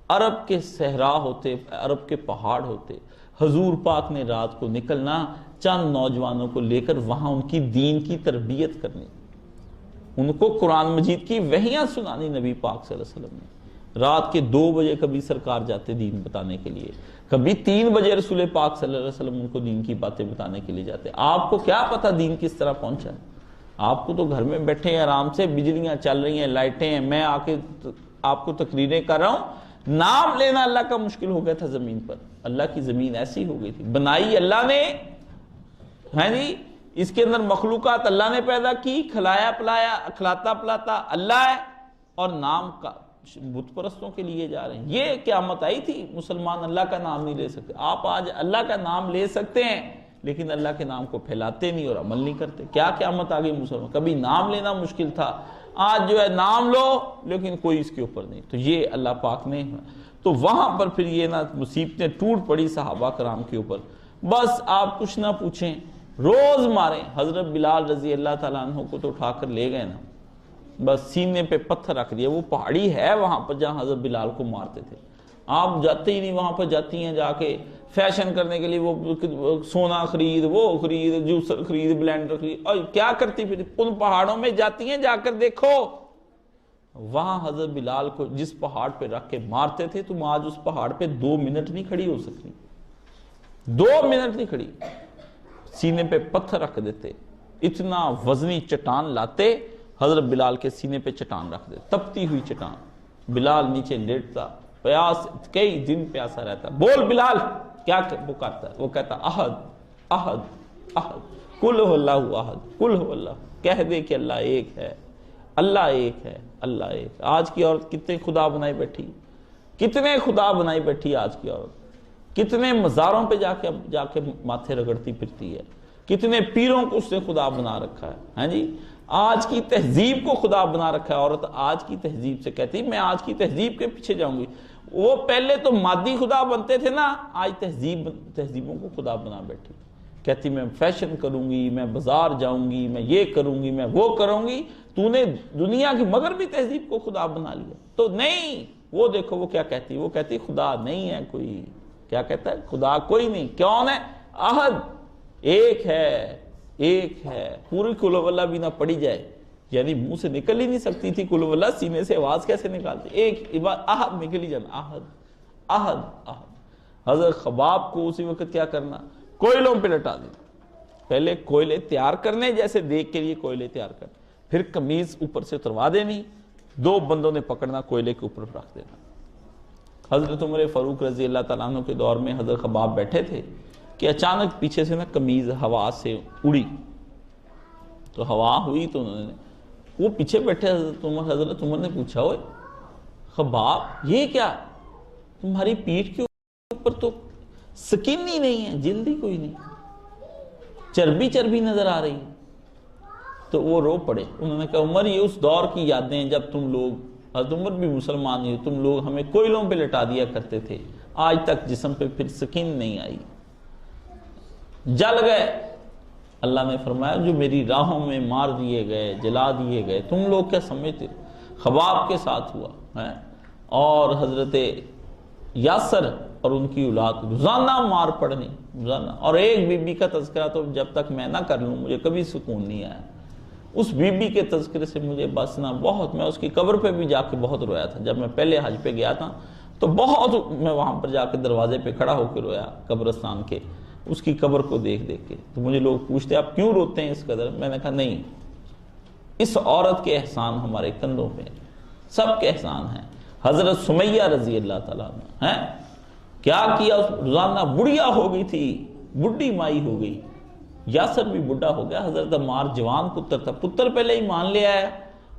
عرب کے صحرا ہوتے، عرب کے پہاڑ ہوتے، حضور پاک نے رات کو نکلنا چند نوجوانوں کو لے کر وہاں ان کی دین کی تربیت کرنی، ان کو قرآن مجید کی وحیاں سنانی۔ نبی پاک صلی اللہ علیہ وسلم نے رات کے 2 بجے کبھی سرکار جاتے دین بتانے کے لیے، کبھی 3 بجے رسول پاک صلی اللہ علیہ وسلم ان کو دین کی باتیں بتانے کے لیے جاتے۔ آپ کو کیا پتا دین کس طرح پہنچا ہے، آپ کو تو گھر میں بیٹھے ہیں آرام سے، بجلیاں چل رہی ہیں، لائٹیں ہیں، میں آ کے آپ کو تقریریں کر رہا ہوں، نام لینا اللہ کا مشکل ہو گیا تھا زمین پر۔ اللہ کی زمین ایسی ہو گئی تھی، بنائی اللہ نے ہے جی، اس کے اندر مخلوقات اللہ نے پیدا کی، کھلایا پلایا، کھلاتا پلاتا اللہ ہے، اور نام کا بت پرستوں کے لیے جا رہے ہیں۔ یہ قیامت آئی تھی، مسلمان اللہ کا نام نہیں لے سکتے۔ آپ آج اللہ کا نام لے سکتے ہیں لیکن اللہ کے نام کو پھیلاتے نہیں اور عمل نہیں کرتے۔ کیا قیامت آ گئی مسلمان، کبھی نام لینا مشکل تھا، آج جو ہے نام لو لیکن کوئی اس کے اوپر نہیں۔ تو یہ اللہ پاک نے، تو وہاں پر پھر یہ نا مصیبتیں ٹوٹ پڑی صحابہ کرام کے اوپر۔ بس آپ کچھ نہ پوچھیں، روز مارے، حضرت بلال رضی اللہ تعالیٰ عنہ کو تو اٹھا کر لے گئے نا، بس سینے پہ پتھر رکھ دیا، وہ پہاڑی ہے وہاں پر جہاں حضرت بلال کو مارتے تھے، آپ جاتے ہی نہیں، وہاں پر جاتی ہیں جا کے فیشن کرنے کے لیے، وہ سونا خرید، وہ خرید، جوسر خرید، بلینڈر خرید، اور کیا کرتی پھر ان پہاڑوں میں جاتی ہیں، جا کر دیکھو وہاں حضرت بلال کو جس پہاڑ پہ رکھ کے مارتے تھے، تم آج اس پہاڑ پہ 2 منٹ نہیں کھڑی ہو سکتی، 2 منٹ نہیں کھڑی، سینے پہ پتھر رکھ دیتے، اتنا وزنی چٹان لاتے، حضرت بلال کے سینے پہ چٹان رکھ دیتے، تپتی ہوئی چٹان، بلال نیچے لیٹتا، پیاس کئی دن پیاسا رہتا، بول بلال کیا پکارتا ہے، وہ کہتا احد احد احد قل هو اللہ احد قل هو اللہ، کہہ دے کہ اللہ ایک ہے، اللہ ایک ہے، اللہ ایک۔ آج کی عورت کتنے خدا بنائی بیٹھی، کتنے خدا بنائی بیٹھی آج کی عورت، کتنے مزاروں پہ جا کے ماتھے رگڑتی پھرتی ہے، کتنے پیروں کو اس نے خدا بنا رکھا ہے، ہاں جی۔ آج کی تہذیب کو خدا بنا رکھا ہے عورت، آج کی تہذیب سے کہتی میں آج کی تہذیب کے پیچھے جاؤں گی۔ وہ پہلے تو مادی خدا بنتے تھے نا، آج تہذیبوں کو خدا بنا بیٹھی، کہتی میں فیشن کروں گی، میں بازار جاؤں گی، میں یہ کروں گی، میں وہ کروں گی۔ تو نے دنیا کی مگر بھی تہذیب کو خدا بنا لیا تو نہیں۔ وہ دیکھو وہ کیا کہتی، وہ کہتی خدا نہیں ہے کوئی، کیا کہتا ہے خدا کوئی نہیں، کون ہے؟ احد، ایک ہے، ایک ہے۔ پوری قل ہو اللہ بھی نہ پڑھی جائے، یعنی منہ سے نکل ہی نہیں سکتی تھی قل ہو اللہ، سینے سے آواز کیسے نکالتی، ایک احد نکل ہی جانا، احد احد احد۔ حضرت خباب کو اسی وقت کیا کرنا، کوئلوں پہ لٹا دینا۔ پہلے کوئلے تیار کرنے، جیسے دیکھ کے لیے کوئلے تیار کرنے، پھر قمیض اوپر سے اتروا دینی، دو بندوں نے پکڑنا، کوئلے کے اوپر رکھ دینا۔ حضرت عمر فاروق رضی اللہ تعالیٰ عنہ کے دور میں حضرت خباب بیٹھے تھے کہ اچانک پیچھے سے نا قمیض ہوا سے اڑی، تو ہوا ہوئی تو انہوں نے، وہ پیچھے بیٹھے حضرت عمر نے پوچھا ہوئے خباب یہ کیا، تمہاری پیٹھ کے اوپر تو سکن ہی نہیں ہے، جلد ہی کوئی نہیں، چربی چربی نظر آ رہی ہے۔ تو وہ رو پڑے، انہوں نے کہا عمر یہ اس دور کی یادیں ہیں جب تم لوگ، حضرت عمر بھی مسلمان ہی، تم لوگ ہمیں کوئلوں پہ لٹا دیا کرتے تھے، آج تک جسم پہ پھر سکن نہیں آئی، جل گئے۔ اللہ نے فرمایا جو میری راہوں میں مار دیے گئے، جلا دیے گئے، تم لوگ کیا سمجھتے ہو؟ خباب کے ساتھ ہوا ہے، اور حضرت یاسر اور ان کی اولاد روزانہ مار پڑنی، روزانہ۔ اور ایک بی بی کا تذکرہ تو جب تک میں نہ کر لوں مجھے کبھی سکون نہیں آیا، اس بی بی کے تذکرے سے مجھے بس نہ، بہت، میں اس کی قبر پہ بھی جا کے بہت رویا تھا۔ جب میں پہلے حج پہ گیا تھا تو بہت میں وہاں پر جا کے دروازے پہ کھڑا ہو کے رویا، قبرستان کے، اس کی قبر کو دیکھ دیکھ کے۔ تو مجھے لوگ پوچھتے آپ کیوں روتے ہیں اس قدر، میں نے کہا نہیں، اس عورت کے احسان ہمارے کندھوں پہ، سب کے احسان ہیں۔ حضرت سمیہ رضی اللہ تعالیٰ عنہ ہیں، کیا کیا، روزانہ بڑھیا ہو گئی تھی، بڈھی مائی ہو گئی، یاسر بھی بڈھا ہو گیا، حضرت عمار جوان پتر تھا، پتر پہلے ہی مان لیا ہے،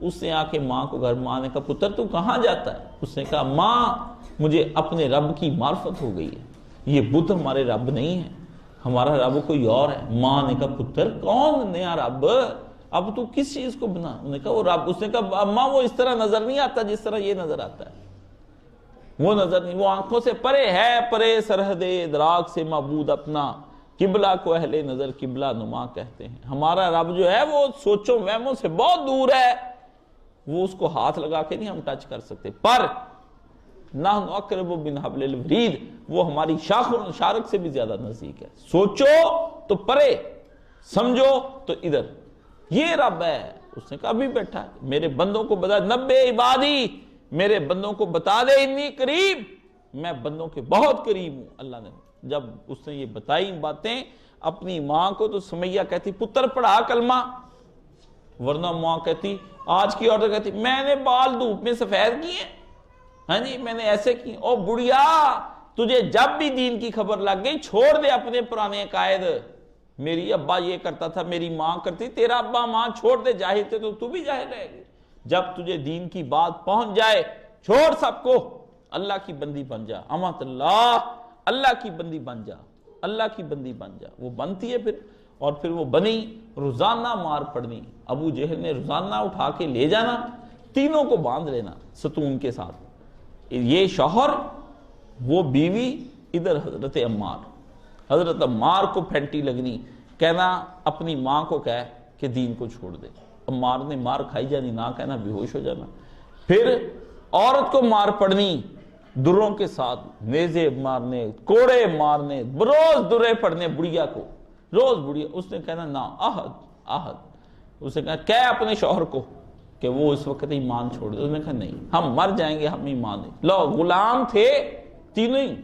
اس نے آ کے ماں کو گھر، ماں نے کہا پتر تو کہاں جاتا ہے؟ اس نے کہا ماں مجھے اپنے رب کی معرفت ہو گئی ہے، یہ بت ہمارے رب نہیں ہے، ہمارا رب کوئی اور ہے۔ ماں نے کہا پتر کون نیا رب، اب تو کس چیز کو بنا؟ انہوں نے کہا وہ رب، اس نے کہا اماں وہ اس طرح نظر نہیں آتا جس طرح یہ نظر آتا ہے، وہ نظر نہیں، وہ آنکھوں سے پرے ہے، پرے سرحد ادراک سے معبود اپنا، قبلہ کو اہل نظر قبلہ نما کہتے ہیں۔ ہمارا رب جو ہے وہ سوچوں وہموں سے بہت دور ہے، وہ اس کو ہاتھ لگا کے نہیں ہم ٹچ کر سکتے، پر نحن اقرب من حبل الورید، وہ ہماری شاخ و شارک سے بھی زیادہ نزدیک ہے، سوچو تو پرے، سمجھو تو ادھر، یہ رب ہے۔ اس نے کہا ابھی بیٹھا ہے، میرے بندوں کو بتا، نبے عبادی، میرے بندوں کو بتا دے انی قریب، میں بندوں کے بہت قریب ہوں۔ اللہ نے جب اس نے یہ بتائی باتیں اپنی ماں کو، تو سمیہ کہتی پتر پڑھا کلمہ، ورنہ ماں کہتی، آج کی عورت کہتی میں نے بال دھوپ میں سفید کیے، ہاں جی میں نے ایسے کی، او بڑھیا تجھے جب بھی دین کی خبر لگ گئی چھوڑ دے اپنے پرانے عقائد، میری ابا یہ کرتا تھا، میری ماں کرتی، تیرا ابا ماں چھوڑ دے، جاہل تھے تو بھی جاہل رہے گی۔ جب تجھے دین کی بات پہنچ جائے چھوڑ سب کو، اللہ کی بندی بن جا، امت اللہ، اللہ کی بندی بن جا، اللہ کی بندی بن جا۔ وہ بنتی ہے پھر، اور پھر وہ بنی، روزانہ مار پڑنی، ابو جہل نے روزانہ اٹھا کے لے جانا، تینوں کو باندھ لینا ستون کے ساتھ، یہ شوہر، وہ بیوی، ادھر حضرت عمار کو پھینٹی لگنی، کہنا اپنی ماں کو کہہ کہ دین کو چھوڑ دے۔ عمار نے مار کھائی جانی، نہ کہنا بے ہوش ہو جانا۔ پھر عورت کو مار پڑنی دروں کے ساتھ، نیزے مارنے، کوڑے مارنے، روز درے پڑنے بڑھیا کو، روز بڑھیا۔ اس نے کہنا نا احد، اس نے کہا کہ اپنے شوہر کو کہ وہ اس وقت ایمان چھوڑ دے، اس نے کہا نہیں ہم مر جائیں گے، ہم ایمان نہیں۔ لو غلام تھے تینوں ہی،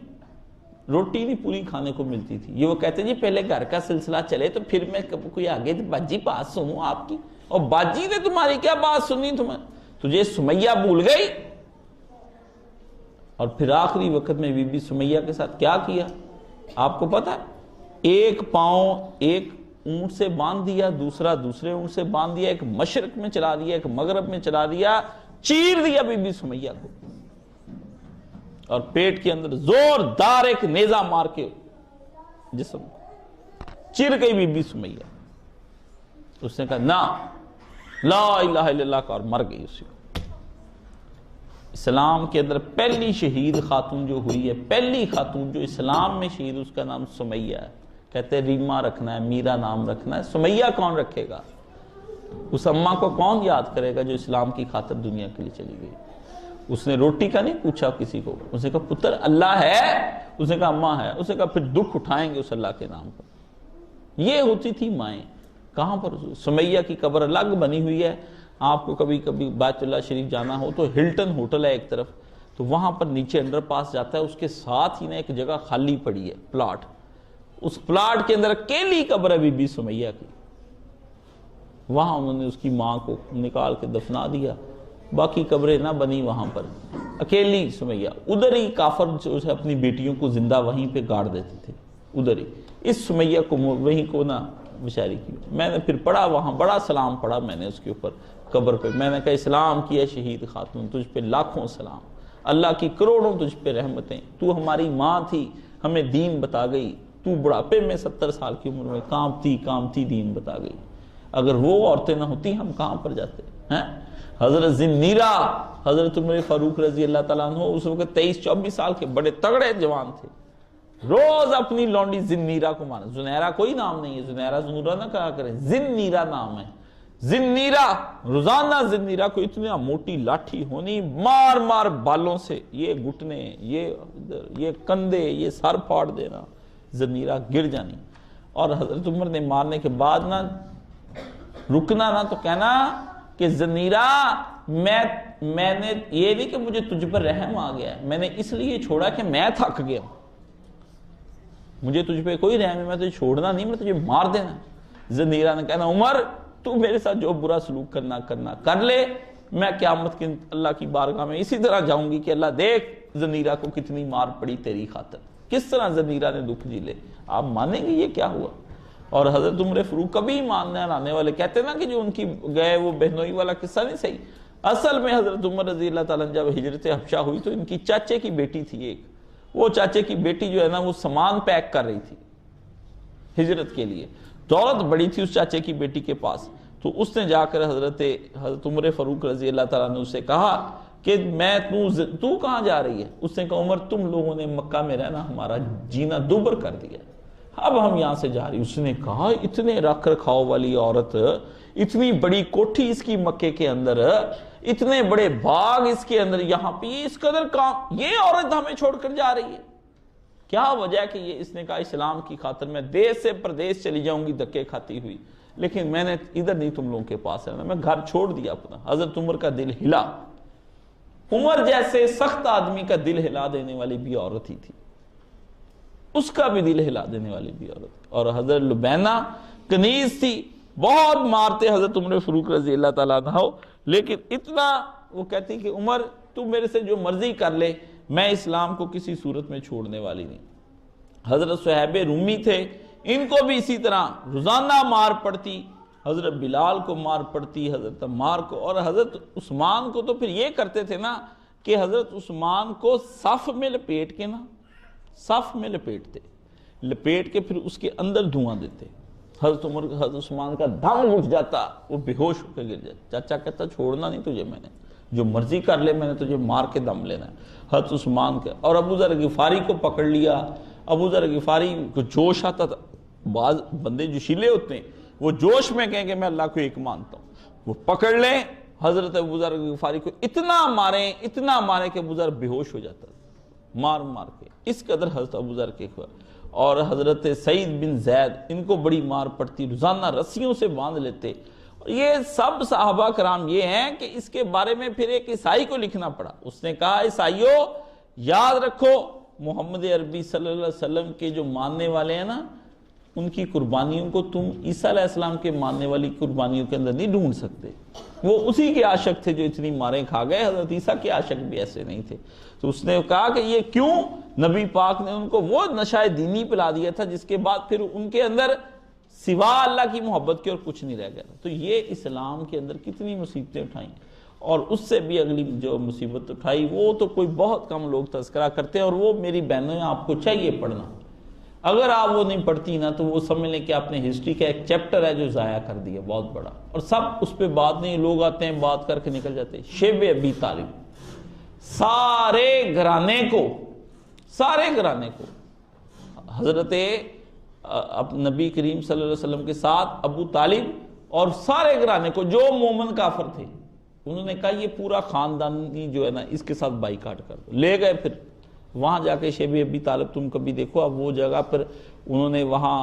روٹی نہیں پوری کھانے کو ملتی تھی۔ یہ وہ کہتے جی پہلے گھر کا سلسلہ چلے تو پھر میں کوئی آگے باجی بات سنوں آپ کی، اور باجی نے تمہاری کیا بات سنی، تجھے سمیہ بھول گئی۔ اور پھر آخری وقت میں بی بی سمیہ کے ساتھ کیا کیا آپ کو پتا ہے؟ ایک پاؤں ایک اونٹ سے باندھ دیا، دوسرا دوسرے اونٹ سے باندھ دیا، ایک مشرق میں چلا دیا، ایک مغرب میں چلا دیا، چیر دیا بی بی سمیہ کو، اور پیٹ کے اندر زوردار ایک نیزہ مار کے جسم چیر گئی بی بی سمیہ۔ اس نے کہا نا لا الہ الا اللہ کا، اور مر گئی اسی کو۔ اسلام کے اندر پہلی شہید خاتون جو ہوئی ہے، پہلی خاتون جو اسلام میں شہید، اس کا نام سمیہ ہے۔ کہتے ہیں ریما رکھنا ہے، میرا نام رکھنا ہے، سمیہ کون رکھے گا؟ اس اماں کو کون یاد کرے گا جو اسلام کی خاطر دنیا کے لیے چلی گئی؟ اس نے روٹی کا نہیں پوچھا کسی کو، اس نے کہا پتر اللہ ہے، اس نے کہا اماں ہے، اس نے کہا پھر دکھ اٹھائیں گے اس اللہ کے نام پر۔ یہ ہوتی تھی مائیں۔ کہاں پر؟ سمیہ کی قبر الگ بنی ہوئی ہے۔ آپ کو کبھی کبھی بیت اللہ شریف جانا ہو تو ہلٹن ہوٹل ہے ایک طرف، تو وہاں پر نیچے انڈر پاس جاتا ہے، اس کے ساتھ ہی نا ایک جگہ خالی پڑی ہے، پلاٹ، اس پلاٹ کے اندر اکیلی قبر ہے بی بی سمیہ کی۔ وہاں انہوں نے اس کی ماں کو نکال کے دفنا دیا، باقی قبریں نہ بنی وہاں پر، اکیلی سمیہ۔ ادھر ہی کافر جو ہے اپنی بیٹیوں کو زندہ وہیں پہ گاڑ دیتے تھے، ادھر ہی۔ اس سمیہ کو وہیں کو نہ بیچاری کی۔ میں نے پھر پڑھا وہاں، بڑا سلام پڑھا میں نے اس کے اوپر قبر پہ۔ میں نے کہا اسلام کی ہے شہید خاتون، تجھ پہ لاکھوں سلام، اللہ کی کروڑوں تجھ پہ رحمتیں، تو ہماری ماں تھی، ہمیں دین بتا گئی، تو بڑھاپے میں 70 سال کی عمر میں کامتی دین بتا گئی۔ اگر وہ عورتیں نہ ہوتی ہم کہاں پر جاتے ہیں؟ حضرت زنیرہ، حضرت عمر فاروق رضی اللہ تعالیٰ عنہ اس وقت 23-24 سال کے بڑے تگڑے جوان تھے، روز اپنی لونڈی زنیرہ کو مانا۔ زنیرہ کوئی نام نہیں ہے، زنیرہ زنورہ نہ کہا کریں، زنیرہ نام ہے۔ زنیرہ، روزانہ زنیرہ کو اتنا موٹی لاٹھی ہونی، مار مار بالوں سے یہ گھٹنے، یہ کندھے، یہ سر پھاڑ دینا، زنیرہ گر جانی۔ اور حضرت عمر نے مارنے کے بعد نہ رکنا نہ تو کہنا کہ زنیرہ میں نے یہ نہیں کہ مجھے تجھ پر رحم آ گیا ہے، میں نے اس لیے چھوڑا کہ میں تھک گیا، مجھے تجھ پہ کوئی رحم ہے، میں تجھے چھوڑنا نہیں، میں تجھے مار دینا۔ زنیرہ نے کہنا عمر تو میرے ساتھ جو برا سلوک کرنا کر لے، میں قیامت کے اللہ کی بارگاہ میں اسی طرح جاؤں گی کہ اللہ دیکھ زنیرہ کو کتنی مار پڑی تیری خاطر، کس طرح زنیرہ نے دکھ جھیلے۔ آپ مانیں گے یہ کیا ہوا؟ اور حضرت عمر فاروق کبھی ماننے لانے والے کہتے نا کہ جو ان کی گئے وہ بہنوئی والا قصہ نہیں صحیح۔ اصل میں حضرت عمر رضی اللہ تعالیٰ جب ہجرت حبشہ ہوئی تو ان کی چاچے کی بیٹی تھی ایک، وہ چاچے کی بیٹی جو ہے نا وہ سامان پیک کر رہی تھی ہجرت کے لیے، دولت بڑی تھی اس چاچے کی بیٹی کے پاس، تو اس نے جا کر حضرت عمر فاروق رضی اللہ تعالیٰ نے اسے کہا کہ تو کہاں جا رہی ہے؟ اس نے کہا عمر تم لوگوں نے مکہ میں رہنا ہمارا جینا دوبر کر دیا، اب ہم یہاں سے جا رہی۔ اس نے کہا اتنے رکھ رکھاؤ والی عورت، اتنی بڑی کوٹھی اس کی مکے کے اندر، اتنے بڑے باغ اس کے اندر، یہاں پہ اس قدر کام، یہ عورت ہمیں چھوڑ کر جا رہی ہے، کیا وجہ ہے کہ یہ؟ اس نے کہا اسلام کی خاطر میں دیس سے پردیس چلی جاؤں گی دھکے کھاتی ہوئی، لیکن میں نے ادھر نہیں تم لوگوں کے پاس رہنا، میں گھر چھوڑ دیا اپنا۔ حضرت عمر کا دل ہلا، عمر جیسے سخت آدمی کا دل ہلا دینے والی بھی عورت ہی تھی، اس کا بھی دل ہلا دینے والی بھی عورت۔ اور حضرت لبینہ کنیز تھی، بہت مارتے حضرت عمر فاروق رضی اللہ تعالیٰ عنہ، لیکن اتنا وہ کہتی کہ عمر تو میرے سے جو مرضی کر لے، میں اسلام کو کسی صورت میں چھوڑنے والی نہیں۔ حضرت صہیب رومی تھے، ان کو بھی اسی طرح روزانہ مار پڑتی، حضرت بلال کو مار پڑتی، حضرت عمار کو، اور حضرت عثمان کو تو پھر یہ کرتے تھے نا کہ حضرت عثمان کو صف میں لپیٹ کے نا، صف میں لپیٹ کے پھر اس کے اندر دھواں دیتے۔ حضرت عثمان کا دم اٹھ جاتا، وہ بے ہوش ہو کے گر جاتا۔ چاچا کہتا چھوڑنا نہیں تجھے، میں نے جو مرضی کر لے، میں نے تجھے مار کے دم لینا ہے۔ حضرت عثمان کے، اور ابو ذر غفاری کو پکڑ لیا۔ ابو ذر غفاری کو جوش آتا تھا، بعض بندے جوشیلے ہوتے ہیں، وہ جوش میں کہیں کہ میں اللہ کو ایک مانتا ہوں، وہ پکڑ لیں حضرت ابو ذر غفاری کو، اتنا مارے کہ ابو ذر بے ہوش ہو جاتا تھا مار کے، اس قدر حضرت ابو ذر کے۔ اور حضرت سعید بن زید، ان کو بڑی مار پڑتی، روزانہ رسیوں سے باندھ لیتے۔ یہ سب صحابہ کرام یہ ہیں کہ اس کے بارے میں پھر ایک عیسائی کو لکھنا پڑا۔ اس نے کہا عیسائیوں یاد رکھو، محمد عربی صلی اللہ علیہ وسلم کے جو ماننے والے ہیں نا، ان کی قربانیوں کو تم عیسیٰ علیہ السلام کے ماننے والی قربانیوں کے اندر نہیں ڈھونڈ سکتے۔ وہ اسی کے عاشق تھے جو اتنی ماریں کھا گئے، حضرت عیسیٰ کے عاشق بھی ایسے نہیں تھے۔ تو اس نے کہا کہ یہ کیوں؟ نبی پاک نے ان کو وہ نشہ دینی پلا دیا تھا جس کے بعد پھر ان کے اندر سوا اللہ کی محبت کے اور کچھ نہیں رہ گیا تھا۔ تو یہ اسلام کے اندر کتنی مصیبتیں اٹھائیں، اور اس سے بھی اگلی جو مصیبت اٹھائی وہ تو کوئی بہت کم لوگ تذکرہ کرتے ہیں، اور وہ میری بہنوں آپ کو چاہیے پڑھنا۔ اگر آپ وہ نہیں پڑھتی نا تو وہ سمجھ لیں کہ آپ نے ہسٹری کا ایک چیپٹر ہے جو ضائع کر دیا بہت بڑا، اور سب اس پہ بات نہیں، لوگ آتے ہیں بات کر کے نکل جاتے ہیں۔ شیب ابی طالب سارے گھرانے کو حضرت نبی کریم صلی اللہ علیہ وسلم کے ساتھ ابو طالب اور سارے گھرانے کو جو مومن کافر تھے، انہوں نے کہا یہ پورا خاندانی جو ہے نا اس کے ساتھ بائیکاٹ کر دو۔ لے گئے، پھر وہاں جا کے شیب ابی طالب تم کبھی دیکھو، اب وہ جگہ پر انہوں نے وہاں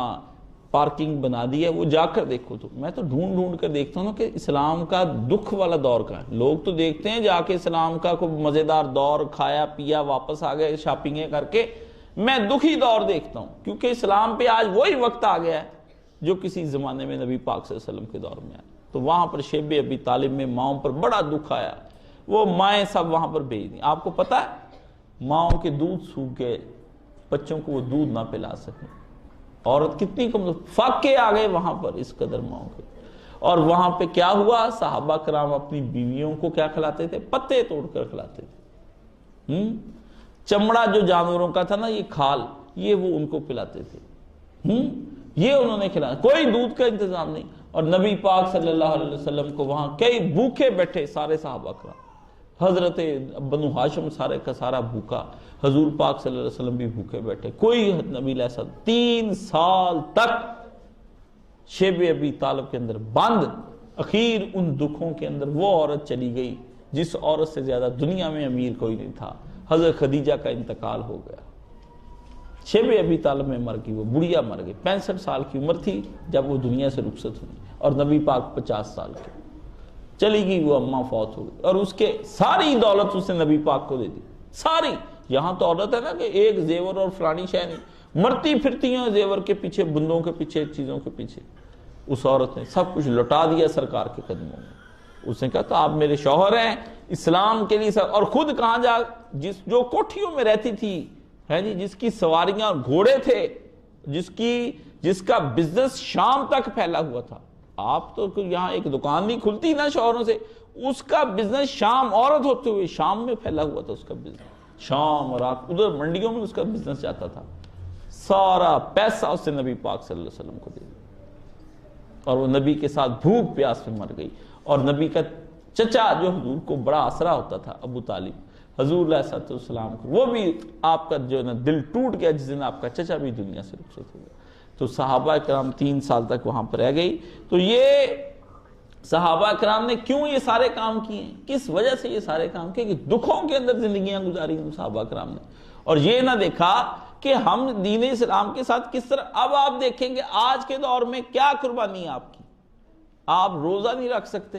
پارکنگ بنا دی ہے، وہ جا کر دیکھو۔ تو میں تو ڈھونڈ کر دیکھتا ہوں کہ اسلام کا دکھ والا دور کا ہے۔ لوگ تو دیکھتے ہیں جا کے اسلام کا کوئی مزیدار دور، کھایا پیا واپس آ گئے شاپنگیں کر کے، میں دکھی دور دیکھتا ہوں، کیونکہ اسلام پہ آج وہی وقت آ گیا ہے جو کسی زمانے میں نبی پاک صلی اللہ علیہ وسلم کے دور میں آیا۔ تو وہاں پر شیب ابی طالب میں ماؤں پر بڑا دکھ آیا، وہ مائیں سب وہاں پر بھیج دیں۔ آپ کو پتہ ہے ماؤں کے دودھ سوکھ گئے، بچوں کو وہ دودھ نہ پلا سکیں، عورت کتنی کمزور، فاقے آ گئے وہاں پر اس قدر ماؤں کے۔ اور وہاں پہ کیا ہوا، صحابہ کرام اپنی بیویوں کو کیا کھلاتے تھے، پتے توڑ کر کھلاتے تھے۔ چمڑا جو جانوروں کا تھا نا، یہ کھال، یہ وہ ان کو پلاتے تھے، یہ انہوں نے کھلایا، کوئی دودھ کا انتظام نہیں۔ اور نبی پاک صلی اللہ علیہ وسلم کو وہاں کئی بھوکے بیٹھے سارے صحابہ کرام، حضرت بنو ہاشم سارے کا سارا بھوکا، حضور پاک صلی اللہ علیہ وسلم بھی بھوکے بیٹھے، کوئی نبی علیہ السلام 3 سال تک شیب ابی طالب کے اندر بند۔ اخیر ان دکھوں کے اندر وہ عورت چلی گئی جس عورت سے زیادہ دنیا میں امیر کوئی نہیں تھا، حضرت خدیجہ کا انتقال ہو گیا، شیب ابی طالب میں مر گئی، وہ بڑھیا مر گئی، 65 سال کی عمر تھی جب وہ دنیا سے رخصت ہوئی، اور نبی پاک 50 سال کے، چلی گئی وہ اماں، فوت ہو گئی، اور اس کے ساری دولت اس نے نبی پاک کو دے دی، ساری۔ یہاں تو عورت ہے نا کہ ایک زیور اور فلانی شے نہیں، مرتی پھرتی ہیں زیور کے پیچھے، بندوں کے پیچھے، چیزوں کے پیچھے۔ اس عورت نے سب کچھ لٹا دیا سرکار کے قدموں میں۔ اس نے کہا تو آپ میرے شوہر ہیں، اسلام کے لیے اور خود کہاں جا، جو کوٹھیوں میں رہتی تھی ہے جی، جس کی سواریاں اور گھوڑے تھے، جس کا بزنس شام تک پھیلا ہوا تھا۔ آپ تو یہاں ایک دکان نہیں کھلتی نا شوہروں سے، اس کا بزنس شام، عورت ہوتے ہوئے شام میں پھیلا ہوا تھا اس کا بزنس، شام اور ادھر منڈیوں میں اس کا بزنس جاتا تھا۔ سارا پیسہ اس نے نبی پاک صلی اللہ علیہ وسلم کو دے دیا، اور وہ نبی کے ساتھ بھوک پیاس میں مر گئی۔ اور نبی کا چچا جو حضور کو بڑا آسرا ہوتا تھا، ابو طالب، حضور علیہ السلام کو، وہ بھی آپ کا جو نا دل ٹوٹ گیا جس دن آپ کا چچا بھی دنیا سے رخصت ہو گیا۔ تو صحابہ کرام 3 سال تک وہاں پر رہ گئی۔ تو یہ صحابہ کرام نے کیوں یہ سارے کام کیے ہیں، کس وجہ سے یہ سارے کام کیے، کہ دکھوں کے اندر زندگیاں گزاری ہیں صحابہ کرام نے، اور یہ نہ دیکھا کہ ہم دین اسلام کے ساتھ کس طرح۔ اب آپ دیکھیں گے آج کے دور میں کیا قربانی ہے آپ کی، آپ روزہ نہیں رکھ سکتے،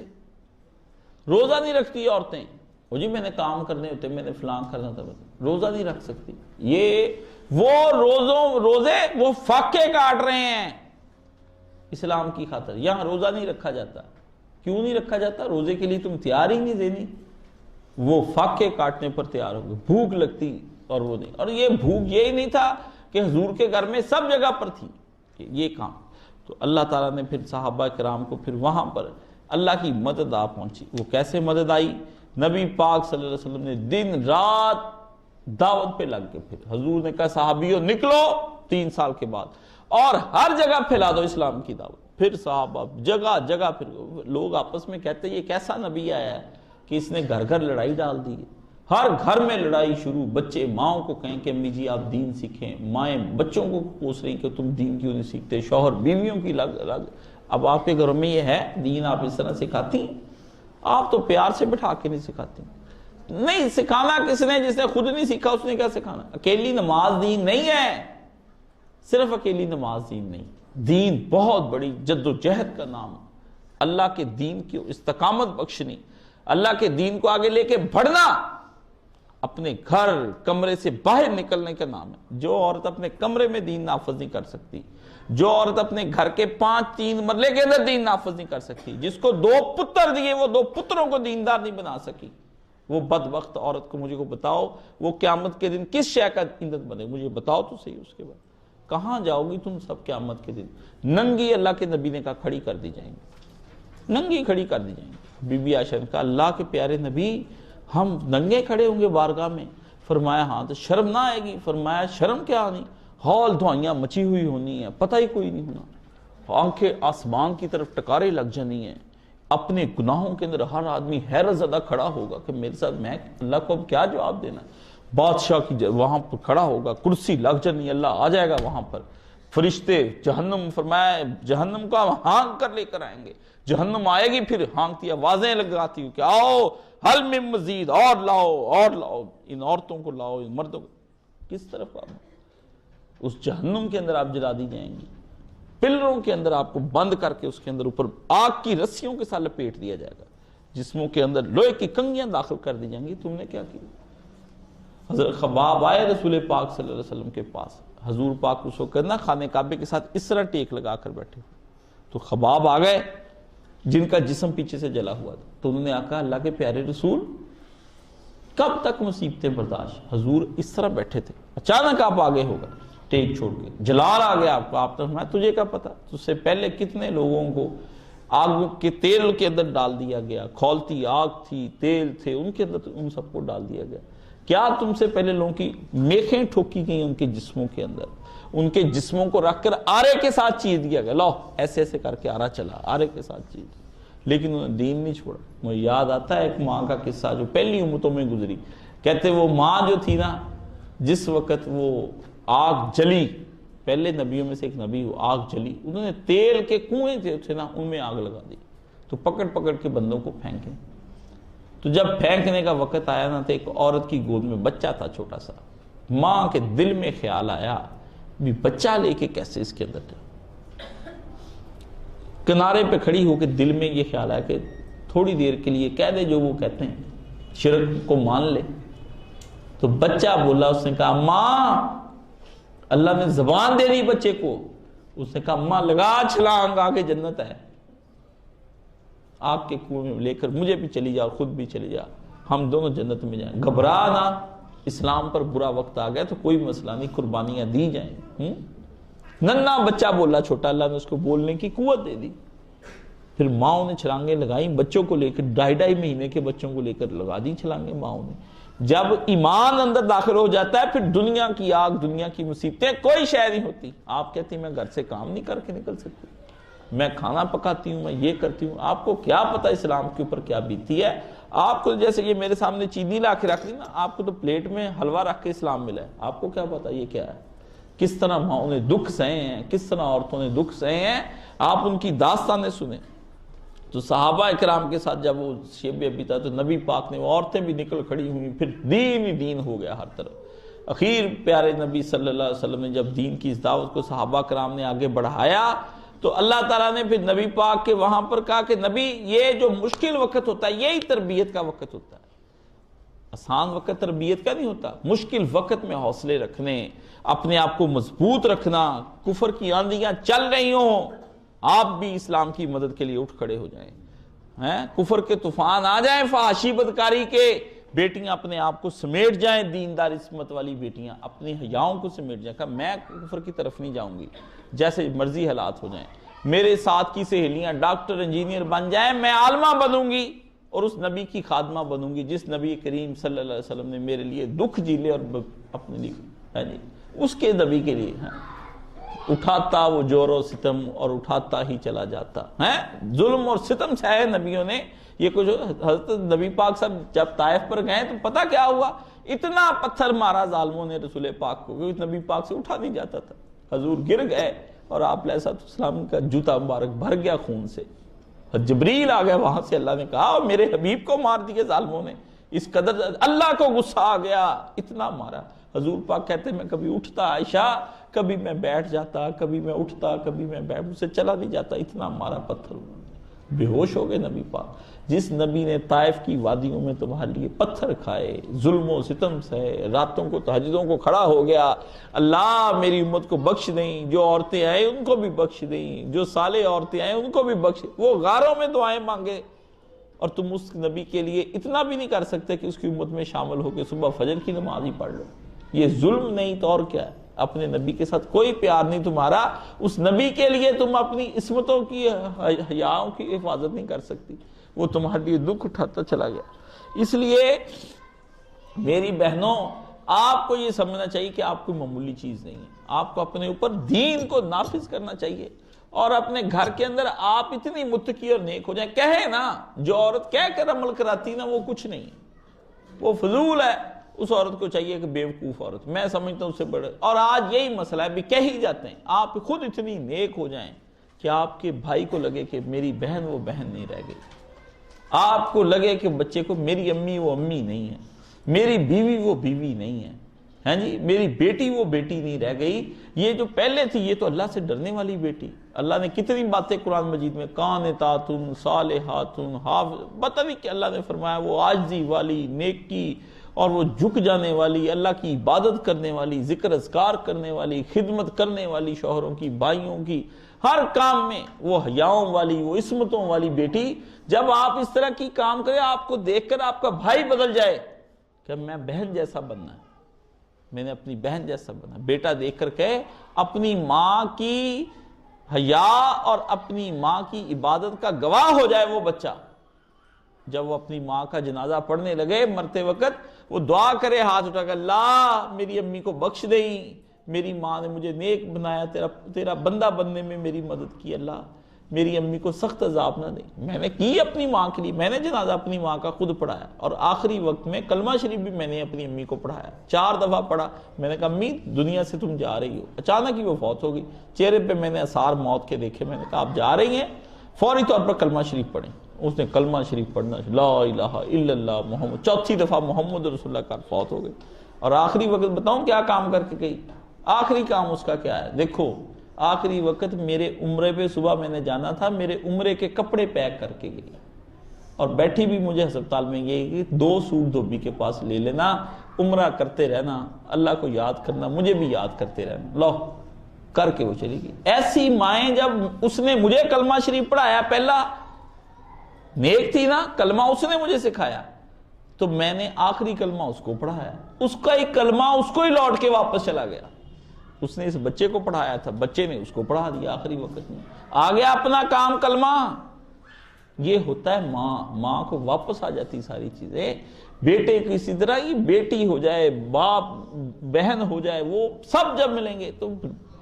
روزہ نہیں رکھتی عورتیں، وہ جی میں نے کام کرنے ہوتے، میں نے فلان کرنا تھا، روزہ نہیں رکھ سکتی۔ یہ وہ روزے وہ فاقے کاٹ رہے ہیں اسلام کی خاطر، یہاں روزہ نہیں رکھا جاتا۔ کیوں نہیں رکھا جاتا؟ روزے کے لیے تم تیار ہی نہیں دینی، وہ فاقے کاٹنے پر تیار ہو گئے، بھوک لگتی اور وہ نہیں۔ اور یہ بھوک یہی نہیں تھا کہ حضور کے گھر میں سب جگہ پر تھی یہ کام۔ تو اللہ تعالیٰ نے پھر صحابہ کرام کو پھر وہاں پر اللہ کی مدد آ پہنچی۔ وہ کیسے مدد آئی؟ نبی پاک صلی اللہ علیہ وسلم نے دن رات دعوت پہ لگ کے، پھر حضور نے کہا صحابیوں نکلو 3 سال کے بعد، اور ہر جگہ پھیلا دو اسلام کی دعوت۔ پھر صحابہ جگہ جگہ، پھر لوگ آپس میں کہتے ہیں یہ کیسا نبی آیا ہے کہ اس نے گھر گھر لڑائی ڈال دی ہے، ہر گھر میں لڑائی شروع، بچے ماؤں کو کہیں کہ امی جی آپ دین سیکھیں، مائیں بچوں کو پوچھ رہی کہ تم دین کیوں نہیں سیکھتے، شوہر بیویوں کی لگ۔ اب آپ کے گھروں میں یہ ہے دین آپ اس طرح سکھاتی ہیں؟ آپ تو پیار سے بٹھا کے نہیں سکھاتی۔ نہیں سکھانا کس نے؟ جس نے خود نہیں سیکھا اس نے کیا سکھانا؟ اکیلی نماز دین نہیں ہے، صرف اکیلی نماز دین نہیں، دین بہت بڑی جد و جہد کا نام، اللہ کے دین کی استقامت بخشنی، اللہ کے دین کو آگے لے کے بڑھنا، اپنے گھر کمرے سے باہر نکلنے کا نام ہے۔ جو عورت اپنے کمرے میں دین نافذ نہیں کر سکتی، جو عورت اپنے گھر کے 3 مرلے کے اندر دین نافذ نہیں کر سکتی، جس کو 2 پتر دیے وہ 2 پتروں کو دیندار نہیں بنا سکی، وہ بدبخت عورت کو مجھے کو بتاؤ وہ قیامت کے دن کس شے کا ایندھن بنے، مجھے بتاؤ تو صحیح۔ اس کے بعد کہاں جاؤ گی تم سب قیامت کے دن؟ ننگی اللہ کے نبی نے کہا کھڑی کر دی جائیں گی، ننگی کھڑی کر دی جائیں گی۔ بی بی عائشہ نے کہا اللہ کے پیارے نبی ہم ننگے کھڑے ہوں گے بارگاہ میں؟ فرمایا ہاں، تو شرم نہ آئے گی؟ فرمایا شرم کیا آنی، ہال دھوائیاں مچی ہوئی ہونی ہیں، پتہ ہی کوئی نہیں ہونا، آنکھیں آسمان کی طرف ٹکارے لگ جانی ہیں، اپنے گناہوں کے اندر ہر آدمی حیرت زدہ کھڑا ہوگا کہ میرے ساتھ میں اللہ کو اب کیا جواب دینا ہے۔ بادشاہ کی وہاں پر کھڑا ہوگا، کرسی لگ جانی، اللہ آ جائے گا وہاں پر، فرشتے جہنم، فرمایا جہنم کو ہم ہانک کر لے کر آئیں گے، جہنم آئے گی پھر ہانکتی آوازیں لگاتی ہوں کہ آؤ حل من مزید، اور لاؤ اور لاؤ، ان عورتوں کو لاؤ، ان مردوں کو۔ کس طرف آپ اس جہنم کے اندر آپ جلا دی جائیں گی، پلروں کے اندر آپ کو بند کر کے اس کے اندر اوپر آگ کی رسیوں کے ساتھ لپیٹ دیا جائے گا، جسموں کے اندر لوہے کی کنگیاں داخل کر دی جائیں گی۔ تم نے کیا کیا؟ حضرت خباب آئے رسول پاک صلی اللہ علیہ وسلم کے پاس، حضور پاک اس کو کرنا خانہ کعبے کے ساتھ اس طرح ٹیک لگا کر بیٹھے، تو خباب آ گئے جن کا جسم پیچھے سے جلا ہوا تھا، تو انہوں نے کہا اللہ کے پیارے رسول کب تک مصیبتیں برداشت؟ حضور اس طرح بیٹھے تھے، اچانک آپ آگے ہو گئے ٹیک چھوڑ کے، جلال آ گیا آپ کو، آپ نے فرمایا تجھے کیا پتا، تجھ سے پہلے کتنے لوگوں کو آگ کے تیل کے اندر ڈال دیا گیا، کھولتی آگ تھی، تیل تھے ان کے اندر، ان سب کو ڈال دیا گیا، کیا تم سے پہلے لوگوں کی میخیں ٹھوکی گئی ان کے جسموں کے اندر، ان کے جسموں کو رکھ کر آرے کے ساتھ چیر دیا گیا، لو ایسے ایسے کر کے آرا چلا، آرے کے ساتھ چیر، لیکن انہوں نے دین نہیں چھوڑا۔ مجھے یاد آتا ہے ایک ماں کا قصہ جو پہلی امتوں میں گزری، کہتے وہ ماں جو تھی نا، جس وقت وہ آگ جلی، پہلے نبیوں میں سے ایک نبی ہو، آگ جلی، انہوں نے تیل کے کنویں تھے نا ان میں آگ لگا دی، تو پکڑ پکڑ کے بندوں کو پھینکے، تو جب پھینکنے کا وقت آیا نا تو ایک عورت کی گود میں بچہ تھا چھوٹا سا، ماں کے دل میں خیال آیا بھی بچہ لے کے کیسے اس کے اندر جائے، کنارے پہ کھڑی ہو کے دل میں یہ خیال آیا کہ تھوڑی دیر کے لیے کہہ دے جو وہ کہتے ہیں، شرک کو مان لے، تو بچہ بولا، اس نے کہا ماں، اللہ نے زبان دے دی بچے کو، اس نے کہا ماں لگا چھلانگ، آگے جنت ہے، آگ کے کنویں میں لے کر مجھے بھی چلی جا اور خود بھی چلی جا، ہم دونوں جنت میں جائیں، گھبرا نہ، اسلام پر برا وقت آ گیا تو کوئی مسئلہ نہیں، قربانیاں دی جائیں۔ ننھا بچہ بولا چھوٹا، اللہ نے اس کو بولنے کی قوت دے دی، پھر ماؤں نے چھلانگیں لگائیں، بچوں کو لے کر 2.5 مہینے کے بچوں کو لے کر لگا دی چھلانگیں ماؤں نے۔ جب ایمان اندر داخل ہو جاتا ہے پھر دنیا کی آگ، دنیا کی مصیبتیں کوئی شے نہیں ہوتی۔ آپ کہتی ہیں میں گھر سے کام نہیں کر کے نکل سکتی، میں کھانا پکاتی ہوں، میں یہ کرتی ہوں، آپ کو کیا پتا اسلام کے اوپر کیا بیتی ہے؟ آپ کو جیسے یہ میرے سامنے چینی لا کے رکھ دی نا، آپ کو تو پلیٹ میں حلوہ رکھ کے اسلام ملا ہے، آپ کو کیا پتا یہ کیا ہے؟ کس طرح ماؤں نے دکھ سہے ہیں، کس طرح عورتوں نے دکھ سہے ہیں، آپ ان کی داستانیں سنیں۔ تو صحابہ اکرام کے ساتھ جب وہ شیب ابھی تھا تو نبی پاک نے، وہ عورتیں بھی نکل کھڑی ہوئی، پھر دین ہی دین ہو گیا ہر طرف۔ اخیر پیارے نبی صلی اللہ علیہ وسلم نے جب دین کی اس دعوت کو صحابہ کرام نے آگے بڑھایا تو اللہ تعالیٰ نے پھر نبی پاک کے وہاں پر کہا کہ نبی یہ جو مشکل وقت ہوتا ہے یہی تربیت کا وقت ہوتا ہے، آسان وقت تربیت کا نہیں ہوتا، مشکل وقت میں حوصلے رکھنے، اپنے آپ کو مضبوط رکھنا، کفر کی آندیاں چل رہی ہوں آپ بھی اسلام کی مدد کے لیے اٹھ کھڑے ہو جائیں، کفر کے طوفان آ جائیں، فحاشی بدکاری کے، بیٹیاں اپنے آپ کو سمیٹ جائیں، دیندار عصمت والی بیٹیاں اپنی حیاؤں کو سمیٹ جائیں، کہ میں کفر کی طرف نہیں جاؤں گی، جیسے مرضی حالات ہو جائیں، میرے ساتھ کی سہیلیاں ڈاکٹر انجینئر بن جائیں، میں عالمہ بنوں گی اور اس نبی کی خادمہ بنوں گی جس نبی کریم صلی اللہ علیہ وسلم نے میرے لیے دکھ جھیلے اور اپنے لیے اس کے نبی کے لیے اٹھاتا وہ جور و ستم اور اٹھاتا ہی چلا جاتا ہے، ظلم اور ستم چھائے نبیوں نے۔ یہ کچھ حضرت نبی پاک صاحب جب طائف پر گئے تو پتہ کیا ہوا، اتنا پتھر مارا ظالموں نے رسول پاک کو کہ نبی پاک سے اٹھا نہیں جاتا تھا، حضور گر گئے اور آپ علیہ السلام کا جوتا مبارک بھر گیا خون سے، جبریل آ گیا وہاں سے، اللہ نے کہا میرے حبیب کو مار دیے ظالموں نے، اس قدر اللہ کو غصہ آ گیا، اتنا مارا۔ حضور پاک کہتے میں کبھی اٹھتا عائشہ، کبھی میں بیٹھ جاتا، کبھی میں اٹھتا، کبھی میں بیٹھ، مجھ سے چلا نہیں جاتا، اتنا مارا پتھر، بے ہوش ہو گئے نبی پاک۔ جس نبی نے طائف کی وادیوں میں تمہارے لیے پتھر کھائے، ظلم و ستم سہے، راتوں کو تہجدوں کو کھڑا ہو گیا، اللہ میری امت کو بخش دیں، جو عورتیں آئیں ان کو بھی بخش دیں، جو صالح عورتیں آئیں ان کو بھی بخش، وہ غاروں میں دعائیں مانگے، اور تم اس نبی کے لیے اتنا بھی نہیں کر سکتے کہ اس کی امت میں شامل ہو کے صبح فجر کی نماز ہی پڑھ لو۔ یہ ظلم نہیں تو اور کیا ہے؟ اپنے نبی کے ساتھ کوئی پیار نہیں تمہارا، اس نبی کے لیے تم اپنی عصمتوں کی حیاؤں کی حفاظت نہیں کر سکتی، وہ تمہارے لیے دکھ اٹھاتا چلا گیا۔ اس لیے میری بہنوں، آپ کو یہ سمجھنا چاہیے کہ آپ کوئی معمولی چیز نہیں ہے، آپ کو اپنے اوپر دین کو نافذ کرنا چاہیے، اور اپنے گھر کے اندر آپ اتنی متقی اور نیک ہو جائیں۔ کہے نا، جو عورت کہہ کر عمل کراتی نا وہ کچھ نہیں ہے، وہ فضول ہے۔ اس عورت کو چاہیے کہ بیوقوف عورت، میں سمجھتا ہوں اس سے بڑے، اور آج یہی مسئلہ ہے، بھی کہہ ہی جاتے ہیں۔ آپ خود اتنی نیک ہو جائیں کہ آپ کے بھائی کو لگے کہ میری بہن وہ بہن نہیں رہ گئی، آپ کو لگے کہ بچے کو میری امی وہ امی نہیں ہے، میری بیوی وہ بیوی نہیں ہے، ہاں جی، میری بیٹی وہ بیٹی نہیں رہ گئی۔ یہ جو پہلے تھی یہ تو اللہ سے ڈرنے والی بیٹی، اللہ نے کتنی باتیں قرآن مجید میں، قانتاتن صالحاتن حافظ، پتہ نہیں کہ اللہ نے فرمایا وہ عاجزی والی، نیکی اور وہ جھک جانے والی، اللہ کی عبادت کرنے والی، ذکر اذکار کرنے والی، خدمت کرنے والی، شوہروں کی بھائیوں کی ہر کام میں وہ حیاؤں والی، وہ عصمتوں والی بیٹی۔ جب آپ اس طرح کی کام کریں، آپ کو دیکھ کر آپ کا بھائی بدل جائے کہ میں بہن جیسا بننا ہے، میں نے اپنی بہن جیسا بنا۔ بیٹا دیکھ کر کہے اپنی ماں کی حیا اور اپنی ماں کی عبادت کا گواہ ہو جائے وہ بچہ۔ جب وہ اپنی ماں کا جنازہ پڑھنے لگے مرتے وقت، وہ دعا کرے ہاتھ اٹھا کر، اللہ میری امی کو بخش دیں، میری ماں نے مجھے نیک بنایا، تیرا بندہ بننے میں میری مدد کی، اللہ میری امی کو سخت عذاب نہ دیں۔ میں نے کی اپنی ماں کے لیے، میں نے جنازہ اپنی ماں کا خود پڑھایا، اور آخری وقت میں کلمہ شریف بھی میں نے اپنی امی کو پڑھایا، 4 دفعہ پڑھا۔ میں نے کہا امی دنیا سے تم جا رہی ہو، اچانک ہی وہ فوت ہو گئی، چہرے پہ میں نے آثار موت کے دیکھے، میں نے کہا آپ جا رہی ہیں، فوری طور پر کلمہ شریف پڑھیں۔ اس نے کلمہ شریف پڑھنا، لا الہ الا اللہ محمد، 4تھی دفعہ محمد رسول اللہ کا فوت ہو گئی۔ اور آخری وقت بتاؤں کیا کام کر کے گئی؟ آخری کام اس کا کیا ہے؟ دیکھو، آخری وقت میرے عمرے پہ صبح میں نے جانا تھا، میرے عمرے کے کپڑے پیک کر کے گئی، اور بیٹھی بھی مجھے ہسپتال میں یہ کہ 2 سوٹ دھوبی کے پاس لے لینا، عمرہ کرتے رہنا، اللہ کو یاد کرنا، مجھے بھی یاد کرتے رہنا، لو کر کے وہ چلی گئی۔ ایسی مائیں، جب اس نے مجھے کلمہ شریف پڑھایا، پہلا نیک تھی نا، کلمہ اس نے مجھے سکھایا، تو میں نے آخری کلمہ اس کو پڑھایا، اس کا ایک کلمہ اس کو ہی لوٹ کے واپس چلا گیا۔ اس نے اس بچے کو پڑھایا تھا، بچے نے اس کو پڑھا دیا آخری وقت میں، آ گیا اپنا کام کلمہ۔ یہ ہوتا ہے ماں کو واپس آ جاتی ساری چیزیں۔ بیٹے کی اسی طرح ہی، بیٹی ہو جائے، باپ بہن ہو جائے، وہ سب جب ملیں گے تو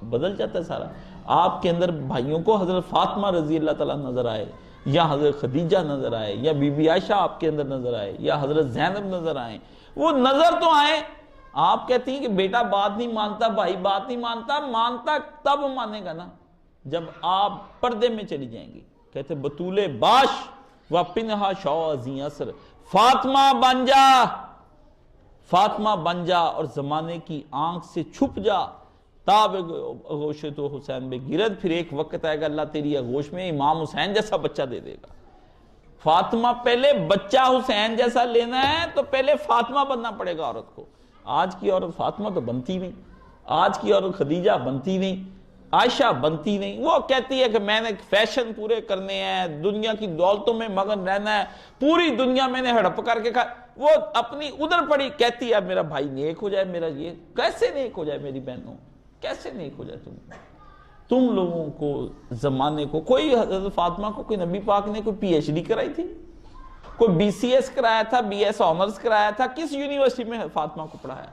بدل جاتا ہے سارا۔ آپ کے اندر بھائیوں کو حضرت فاطمہ رضی اللہ تعالیٰ نظر آئے، یا حضرت خدیجہ نظر آئے، یا بی بی عائشہ آپ کے اندر نظر آئے، یا حضرت زینب نظر آئے، وہ نظر تو آئے۔ آپ کہتی ہیں کہ بیٹا بات نہیں مانتا، بھائی بات نہیں مانتا، مانتا تب مانے گا نا جب آپ پردے میں چلی جائیں گی۔ کہتے بطول باش و پنہا شوازی اثر، فاطمہ بن جا، فاطمہ بن جا، اور زمانے کی آنکھ سے چھپ جا، تاب اغوش تو حسین بے گرد، پھر ایک وقت آئے گا اللہ تیری اغوش میں امام حسین جیسا بچہ دے دے گا۔ فاطمہ، پہلے بچہ حسین جیسا لینا ہے تو پہلے فاطمہ بننا پڑے گا عورت کو۔ آج کی عورت فاطمہ تو بنتی نہیں، آج کی عورت خدیجہ بنتی نہیں، عائشہ بنتی نہیں۔ وہ کہتی ہے کہ میں نے فیشن پورے کرنے ہیں، دنیا کی دولتوں میں مگن رہنا ہے، پوری دنیا میں نے ہڑپ کر کے وہ اپنی ادھر پڑی کہتی ہے میرا بھائی نیک ہو جائے، میرا یہ کیسے نیک ہو جائے؟ میری بہنوں کیسے نیک ہو جائے؟ تم لوگوں کو زمانے کو، کوئی حضرت فاطمہ کو کوئی نبی پاک نے کوئی پی ایچ ڈی کرائی تھی؟ کوئی بی سی ایس کرایا تھا، بی ایس آنرز کرایا تھا؟ کس یونیورسٹی میں فاطمہ کو پڑھایا؟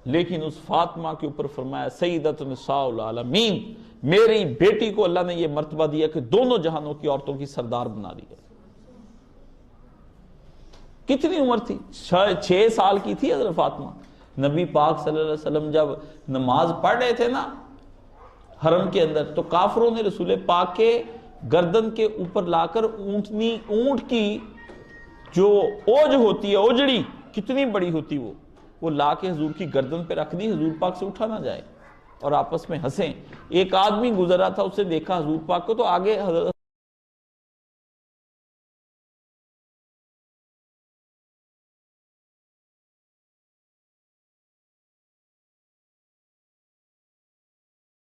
لیکن اس فاطمہ کے اوپر فرمایا سیدۃ نساء العالمین، میری بیٹی کو اللہ نے یہ مرتبہ دیا کہ دونوں جہانوں کی عورتوں کی سردار بنا دیا۔ کتنی عمر تھی؟ 6 سال کی تھی حضرت فاطمہ۔ نبی پاک صلی اللہ علیہ وسلم جب نماز پڑھ رہے تھے نا حرم کے اندر، تو کافروں نے رسول پاک کے گردن کے اوپر لا کر اونٹ کی جو اوج ہوتی ہے، اوجڑی کتنی بڑی ہوتی وہ لا کے حضور کی گردن پہ رکھ دی، حضور پاک سے اٹھا نہ جائے، اور آپس میں ہنسیں۔ ایک آدمی گزرا تھا، اسے دیکھا حضور پاک کو، تو آگے حضرت